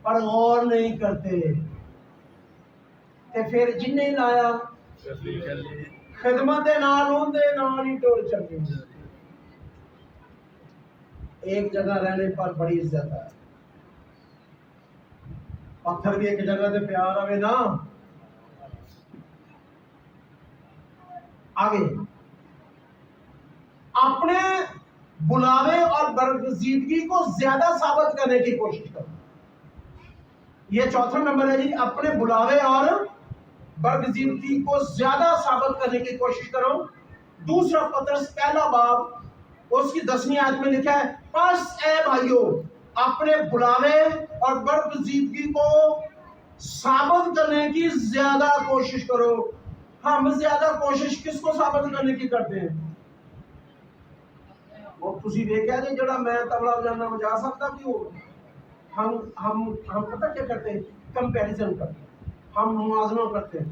A: پر غور نہیں کرتے. تے پھر جن نے لایا خدمت دے نال ہوں دے نال ہی ٹر چلے. ایک جگہ رہنے پر بڑی عزت ہے. پتھر بھی ایک جگہ تے پیار آوے نا. آگے اپنے بلاوے اور برگزیدگی کو زیادہ ثابت کرنے کی کوشش کرو. یہ چوتھا نمبر ہے جی, اپنے بلاوے اور برگزیدگی کو زیادہ ثابت کرنے کی کوشش کرو. دوسرا پترس پہلا باب اس کی 10ویں آیت میں لکھا ہے پس اے بھائیو اپنے بلاوے اور برگزیدگی کو ثابت کرنے کی زیادہ کوشش کرو. ہم زیادہ کوشش کس کو ثابت کرنے کی کرتے ہیں؟ وہ تسی دیکھا جی جڑا میں تبلا بجانا بجا سکتا کیوں؟ ہم پتہ کیا کرتے ہیں؟ کمپیریزن کرتے ہیں، ہم موازنہ کرتے ہیں.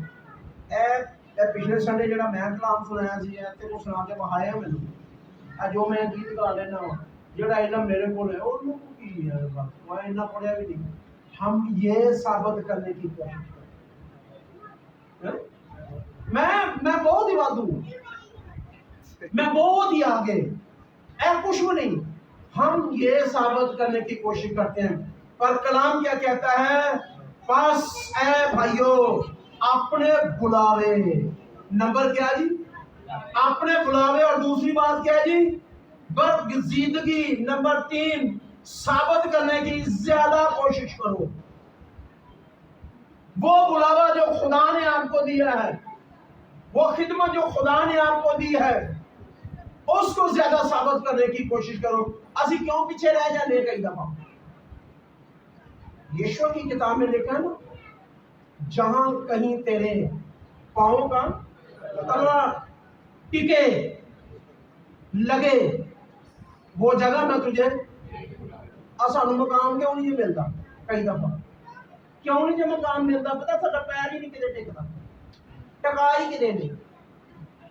A: اے پچھلے سنڈے جڑا میں کلام سنایا سی تے کو سنا کے بہایا مینوں جو میں گیت گا لینا وا جڑا علم میرے کو ہے انہوں کی ہے بس میں اتنا پڑھیا بھی نہیں. ہم یہ ثابت کرنے کی کوشش کرتے ہیں میں بہت ہی وادو میں بہت ہی آگے اے کچھ بھی نہیں. ہم یہ ثابت کرنے کی کوشش کرتے ہیں پر کلام کیا کہتا ہے؟ پس اے بھائیو اپنے بلاوے، نمبر کیا جی؟ اپنے بلاوے، اور دوسری بات کیا جی؟ برگزیدگی، نمبر 3 ثابت کرنے کی زیادہ کوشش کرو. وہ بلاوا جو خدا نے آپ کو دیا ہے، وہ خدمت جو خدا نے آپ کو دی ہے، اس کو زیادہ ثابت کرنے کی کوشش کرو. اسی کیوں پیچھے رہ جانے کئی دفعہ؟ یشوع کی کتاب میں لکھا ہے نا جہاں کہیں تیرے پاؤں کا تلوا ٹکے لگے وہ جگہ میں تجھے سانو مقام کیوں نہیں ملتا؟ کئی دفعہ کیوں نہیں جو مقام ملتا؟ پتا سا پیر ہی نہیں کدے ٹکتا، ٹکا ہی کدے نہیں.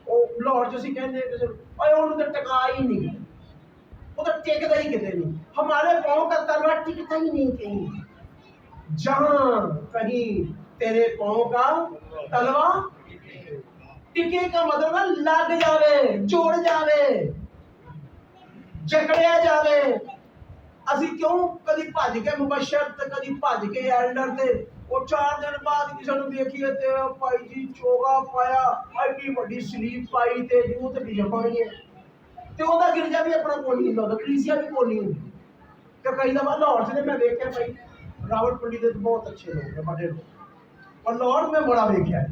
A: وہ لاہور چ کہتے انہوں تو ٹکا ہی نہیں، وہ تو ٹکتا ہی کدے نہیں. ہمارے پاؤں کا تلوا ٹکتا ہی نہیں کہیں. جہاں کہیں تیرے پاؤں کا تلوا ٹکے کا مطلب ہے لگ جاوے، جوڑ جاوے، جکڑیا جاوے. اسی کیوں کدی بھج کے مبشر تے کدی بھج کے ایلڈر تے وہ 4 دن بعد کسی نے دیکھیے تے بھائی جی چوگا پایا ایڈی وڈی سلیپ پائی تے جو تے بشپ پانی ہے تے او دا گرجا بھی اپنا کول نہیں ہوندا، کلیسیا بھی کول نہیں ہوندی. تے کئی دفعہ لاہور سے میں دیکھیا بھائی راول پنڈی دے بہت اچھے لوگ ہیں، بڑے لوگ، اور لاہور میں بڑا دیکھا ہے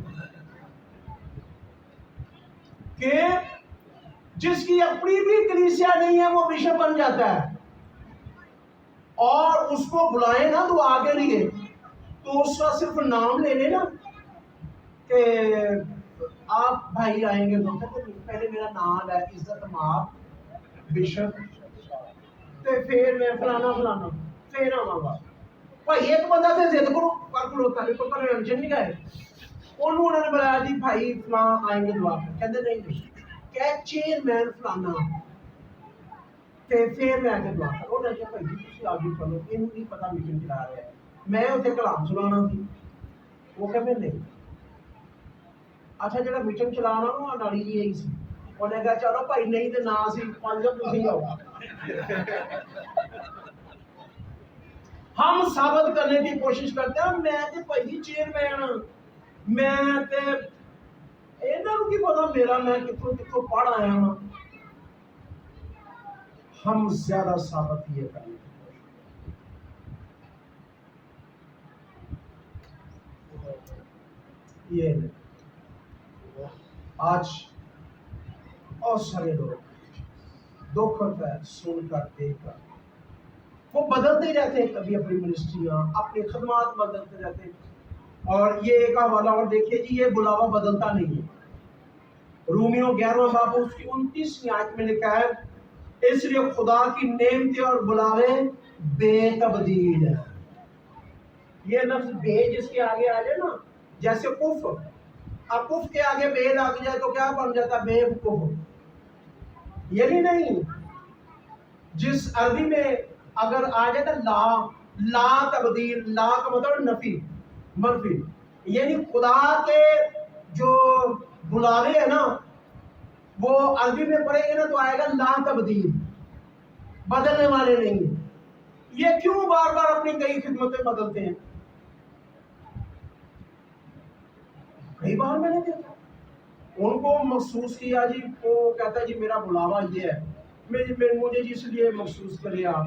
A: کہ جس کی اپنی بھی کلیسیا نہیں ہے وہ بشپ بن جاتا ہے اور اس کو بلائیں نا تو آگے لیے تو اس کا صرف نام لے لے نا کہ آپ بھائی آئیں گے تو پہلے میرا نام ہے عزت ماب بشپ تے پھر میں فلانا فلانا پھر آواں گا. بھائی ایک بندہ تے ضد کرو پر کھلوتا نہیں تو کنونشن نہیں گئے انہوں نے بلایا جی بھائی فلاں آئیں گے دعا کر کہتے نہیں کہ چیئرمین فلانا تے پھر میں آگے دعا کر. انہوں نے کہا بھائی جی تسی آگے چلو انہوں نہیں پتا میٹنگ چلا رہا ہے میں اتنے کلام سنانا تھی. وہ کہتے نہیں اچھا جڑا میٹنگ چلانا وہ نالی جی یہی سی. انہیں کہا چلو بھائی نہیں تے نہ سی 5 جب تسی آؤ. ہم ثابت کرنے کی کوشش کرتے ہیں میں تے بھائی چیئرمین میں تے انہاں نوں کی پتا میرا میں کتھوں کتھوں پڑھ آیا ہوں. ہم زیادہ ثابت یہ کرنے کی کوشش یہ آج بہت سارے لوگ دکھ ہوتا ہے سن کر دیکھ کر وہ بدلتے ہی رہتے ہیں، کبھی اپنی منسٹریاں اپنی خدمات بدلتے رہتے ہیں. اور یہ ایک حوالہ اور دیکھیے جی یہ بلاوا بدلتا نہیں ہے. رومیو 11واں باب اس کی 29ویں آیت میں لکھا ہے اس لیے خدا کی نعمتیں اور بلاوے بے تبدیل ہے. یہ لفظ بے جس کے آگے آ جائے نا جیسے کف، اب کف کے آگے بے لگ جائے تو کیا بن جاتا؟ بے کف. یہی نہیں جس عربی میں اگر آ جائے نا لا تبدیل، لا کا مطلب نفی منفی، یعنی خدا کے جو بلاوے ہیں نا وہ عربی میں پڑھیں گے نا تو آئے گا لا تبدیل، بدلنے والے نہیں ہیں. یہ کیوں بار بار اپنی کئی خدمتیں بدلتے ہیں؟ کئی بار میں نے دیکھا ان کو مخصوص کیا جی وہ کہتا ہے جی میرا بلاوا یہ ہے مجھے جس لیے مخصوص کرے آپ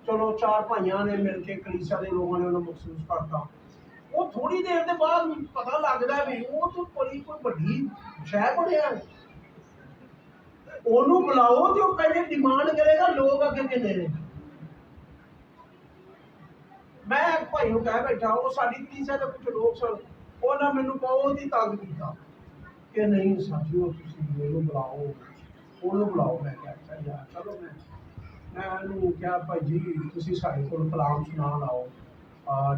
A: چلو 4 بھائیاں نے مل کے کلیسا دے لوگوں نے انہوں مخصوص کرتا. وہ تھوڑی دیر کے بعد پتہ لگتا ہے بھی وہ تو بڑی کوئی بڑی شے بنیا ہے. ਉਹਨੂੰ ਬੁਲਾਓ ਜੋ ਪਹਿਲੇ ਡਿਮਾਂਡ ਕਰੇਗਾ ਲੋਕ ਅੱਗੇ ਕਿੰਨੇ ਨੇ। ਮੈਂ ਭਾਈ ਨੂੰ ਕਹਿ ਬੈਠਾ, ਉਹ ਸਾਡੀ ਕਲੀਸਿਆ ਦੇ ਕੁਝ ਲੋਕ ਸਨ, ਉਹਨਾਂ ਮੈਨੂੰ ਬਹੁਤ ਹੀ ਤੰਗ ਕੀਤਾ ਕਿ ਨਹੀਂ ਸਾਥੀਓ ਤੁਸੀਂ ਉਹਨੂੰ ਬੁਲਾਓ, ਉਹਨੂੰ ਬੁਲਾਓ। ਮੈਂ ਕਿਹਾ ਅੱਛਾ ਯਾਰ ਚਲੋ। ਮੈਂ ਉਹਨੂੰ ਕਿਹਾ ਭਾਈ ਜੀ ਤੁਸੀਂ ਸਾਡੇ ਕੋਲ ਕਲਾਮ ਸੁਣਾ ਲਾਓ।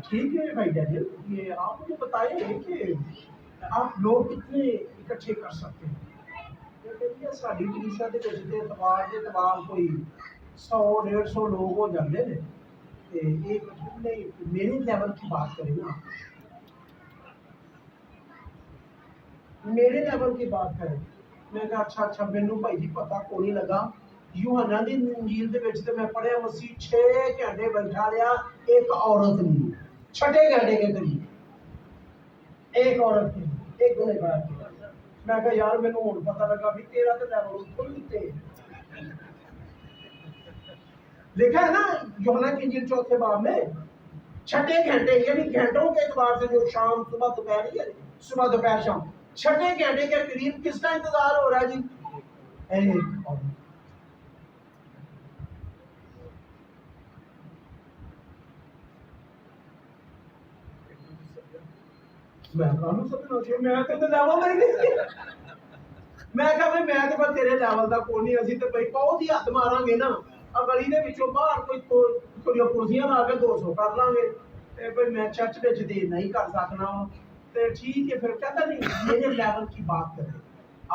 A: ٹھیک ہے بھائی ڈیڈی، یہ آپ مجھے بتائیں کہ آپ لوگ کتنے اکٹھے کر سکتے ہیں؟ ساری کلیسیا کے اتوار کوئی 100-150 لوگ ہو جاتے ہیں۔ ایک میرے لیول کی بات کریں نا، میرے لیول کی بات کریں۔ میں کہا اچھا مینوں بھائی جی پتا کو نہیں لگا۔ یوحنا دی انجیل دے وچ تے میں پڑھیا مسیح 6 گھنٹے بیٹھا رہا ایک عورت نہیں، 6 گھنٹے کے قریب ایک عورت نہیں، ایک گنے گار کی۔ میں کہا یار مینوں ہن پتہ لگا بھی تیرا تے لیول اوپر تے لکھا ہے نا یوحنا کی انجیل 4 باب میں 6 گھنٹے، یعنی گھنٹوں کے اعتبار سے جو شام صبح دوپہر ہے، صبح دوپہر شام 6 گھنٹے کے قریب کس کا انتظار ہو رہا ہے جی؟ میں تیرے لیول کا کون نہیں، اسی تو بھائی بہت ہی حد مارا گے نا، گلی کے پچھوں باہر کوئی کرسیاں لا کے 200 کر لیں گے، بھائی میں چرچ بچ دے نہیں کر سکنا، تو ٹھیک ہے پھر کہتا نہیں میرے لیول کی بات کریں،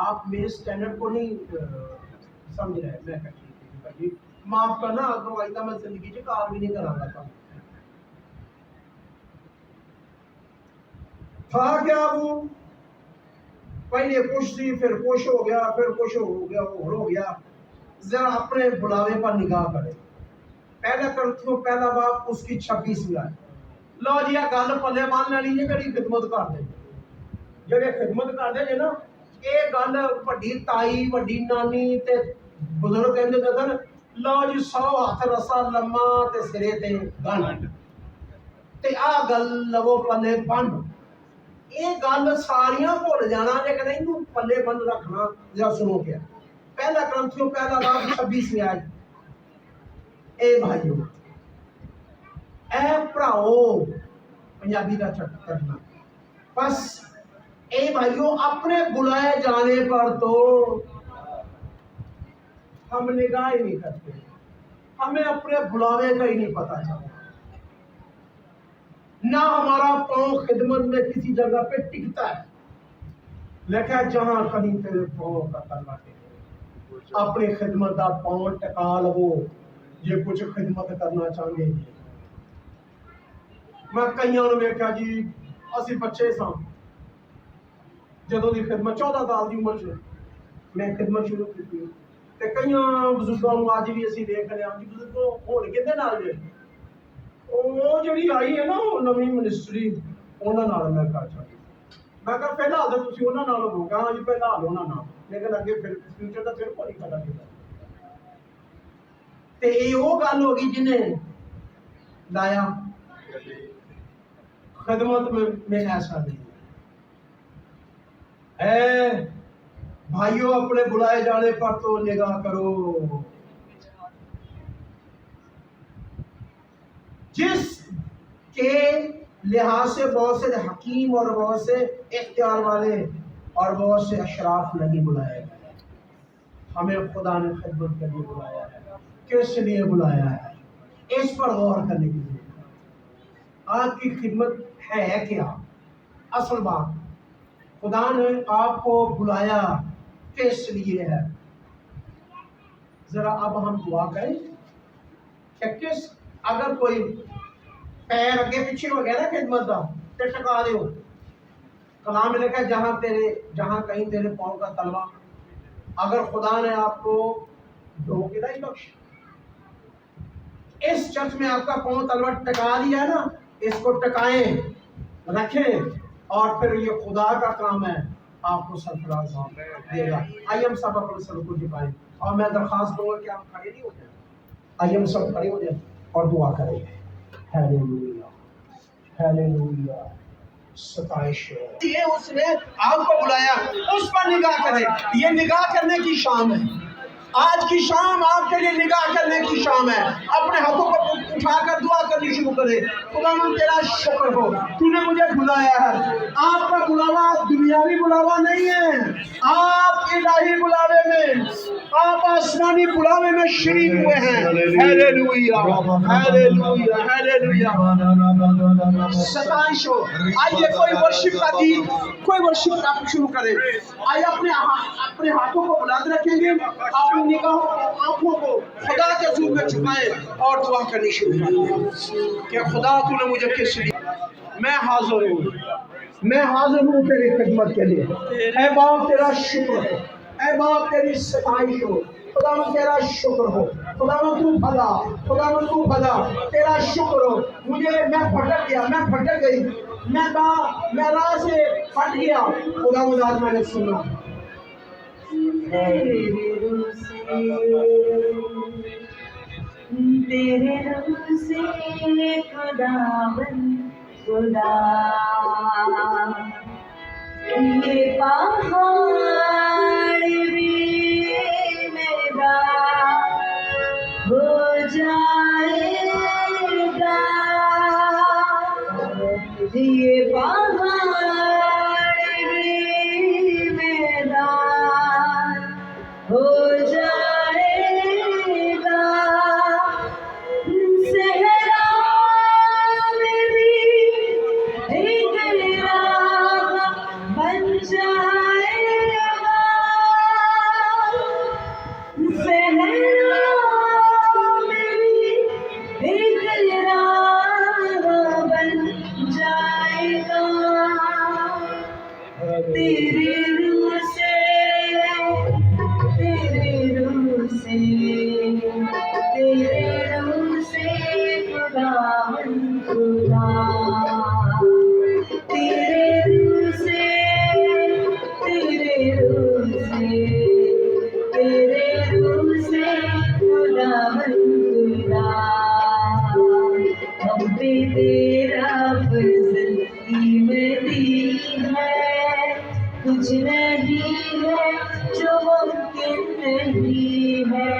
A: آپ میرے اسٹینڈرڈ کو نہیں سمجھ رہے۔ میں کہا ٹھیک ہے بھائی معاف کرنا، آگے آئندہ میں زندگی سے کار بھی نہیں کرا تھا۔ تھا کیا وہ پہلے کچھ تھی، پھر کچھ ہو گیا، پھر کچھ ہو گیا، اور ہو گیا۔ ذرا اپنے بلاوے پر نگاہ کرے۔ پہلا کرنتھیوں پہلا باب اس کی 26ویں آیت۔ لو جی گل پلے مان لینی جی جڑی خدمت کرتے، جڑے خدمت کرتے جی نا، یہ گل وڈی تائی وڈی نانی تے بزرگ کہندے سن، لو جی 100 ہاتھ رسا لما تے سرے تے گنڈ، تے آ گل لو پلے بند۔ یہ گل ساریاں بھول جانا لیکن انہوں پلے بند رکھنا۔ ذرا سنو کیا پہلا کرنتھیوں پہلا باب 26ویں آیت۔ اے بھائیو، اے بھراؤ، پنجابی کا ترجمہ، بس اے بھائیو اپنے بلائے جانے پر تو ہم نگاہ ہی نہیں کرتے، ہمیں اپنے بلاوے کا ہی نہیں پتا چلتا، نہ ہمارا پاؤں خدمت میں کسی جگہ پہ ٹکتا ہے۔ لکھا جہاں کہیں تیرے پاؤں کا تلوا ٹکے، اپنی خدمت کا پاؤں ٹکا لو جے کچھ خدمت کرنا چاہتے ہیں۔ میں کئیاں نے ویکھیا جی، اسی بچے ساں جدوں دی خدمت 14 سال دی عمر چ میں خدمت شروع کی، تے کئیاں بزرگاں نوں اج بھی اسی دیکھ رہے ہاں جی بزرگوں ہون کہندے نال جے وہ جڑی آئی ہے نا نویں منسٹری انہاں نال میں کر چھڈی۔ میں کہا فی الحال تو تسی انہاں نال ہو گا جی، فی الحال انہاں نال، لیکن اگے پھر فیوچر دا پھر کوئی پتہ نہیں۔ تے یہ وہ گل ہو گئی جنہیں لایا خدمت میں ایسا نہیں ہے۔ بھائیوں اپنے بلائے جانے پر تو نگاہ کرو۔ جس کے لحاظ سے بہت سے حکیم اور بہت سے اختیار والے اور بہت سے اشراف نہیں بلائے گئے، ہمیں خدا نے خدمت کے لیے بلایا ہے۔ کس لیے بلایا ہے اس پر غور کرنے کے لیے۔ آپ کی خدمت ہے کیا؟ اصل بات خدا نے آپ کو بلایا کس لیے ہے؟ ذرا اب ہم دعا کریں کہ کس اگر کوئی پیر اگے پیچھے ہو گیا نا خدمت کا تو ٹکا دیو۔ کلام میں لکھا ہے جہاں کہیں تیرے پاؤں کا تلوا۔ اگر خدا نے آپ کو دو کے نہیں بخش، اس چرچ میں آپ کا پاؤں تلوا ٹکا دیا نا، اس کو ٹکائیں رکھیں، اور پھر یہ خدا کا کام ہے آپ کو سرفراز دے گا۔ آئیے ہم سب اپنے سر کو جھکائیں اور میں درخواست دوں گا کہ آپ کھڑے نہیں ہو جائیں، آئیے ہم سب کھڑے ہو جائیں اور دعا کریں گے۔ ہیلیلویا ہیلیلویا، ستائش ہے۔ یہ اس نے آپ کو بلایا، اس پر نگاہ کریں، یہ نگاہ کرنے کی شان ہے۔ آج کی شام آپ کے لیے نگاہ کرنے کی شام ہے. اپنے ہاتھوں کو اٹھا کر دعا کرنی شروع کرے. خدا من تیرا شکر ہو, تو نے مجھے بلایا ہے. آپ کا بلاوا دنیاوی بلاوا نہیں ہے, آپ الہی بلاوے میں, آپ آسمانی بلاوے میں شریک ہوئے ہیں. Hallelujah hallelujah hallelujah. ستائش ہو. آئیے کوئی ورشپ کا گیت, کوئی ورشپ کا شروع کرے. آئیے اپنے ہاتھوں کو بلند رکھیں گے, اپنی نگاہوں کو, آنکھوں کو خدا کے حضور میں جھکائیں اور دعا کرنی شروع کریں کہ خدا تو نے مجھے کس لیے, میں حاضر ہوں, میں حاضر ہوں تیری خدمت کے لیے. اے باپ تیرا شکر ہو, اے باپ تیری ستائش ہو. خدا من تیرا شکر ہو, خدا من تو بھلا, خدا من تو بھلا. تیرا شکر ہو. میں بھٹک گیا, میں بھٹک گئی, میں راہ سے ہٹ گیا. خدا من آج میں نے سنا
B: تیرے روح سے خداوند خدا, یہ پہاڑ بھی میدان ہو جائے گا, یہ پہاڑ بھی میدان ہو جائے گا. صحرا میں بھی ایک راہ بن جائے گا, صحرا میں بھی ایک راہ بن جائے گا. تیرے روح سے, تیرے روح سے, تیرے روح سے خداوند خدا, تیرے روح سے, تیرے روح سے, تیرے روح سے خداوند خدا. ہم پہ تیرا فضل قیمتی ہے, کچھ نہیں ہے جو ممکن نہیں ہے.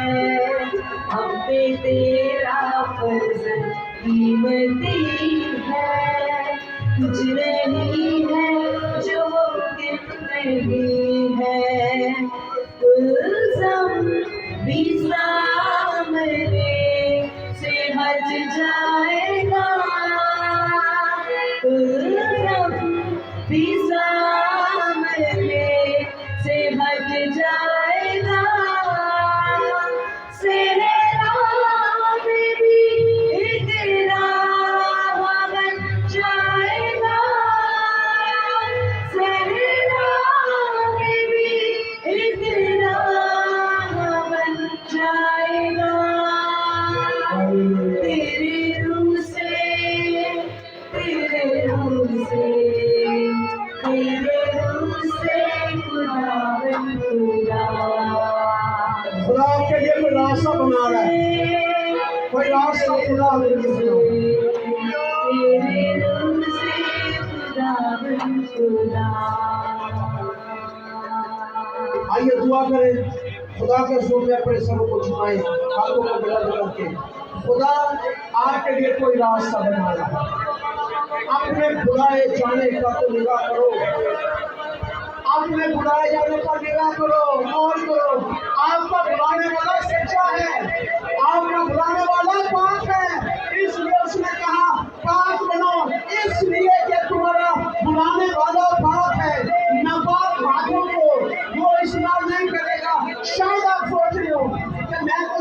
B: ہم پہ تیرا فضل قیمتی ہے, کچھ نہیں ہے جو ممکن نہیں ہے. الزام بھی سامنے سے ہٹ جائے گا, الزام بھی سامنے سے ہٹ جائے گا. صحرا میں بھی ایک راہ بن جائے گا, صحرا میں بھی ایک راہ بن جائے گا. تیرے روح سے, تیرے روح سے, تیرے روح سے خداوند خدا.
A: خدا آپ کے لیے کوئی راستہ بنا رہا ہے, کوئی راستہ خدا کے لیے بنا.
B: تیرے روح سے خداوند خدا.
A: آئیے دعا کریں, خدا کے حضور میں اپنے سروں کو جھکائیں, ہاتھوں کو بلند کر کے. خدا آپ کے لیے کوئی راستہ بنا رہا ہے. اپنے بلائے جانے کا تو نگاہ کرو, اپنے بلائے جانے پر نگاہ کرو, غور کرو. آپ کا بلانے والا سچا ہے, آپ کا بلانے والا پاک ہے. اس لیے اس نے کہا پاک بنو, اس لیے کہ تمہارا بلانے والا پاک ہے. ناپاک ہاتھوں کو وہ استعمال نہیں کرے گا. شاید آپ سوچ رہے ہو کہ میں تو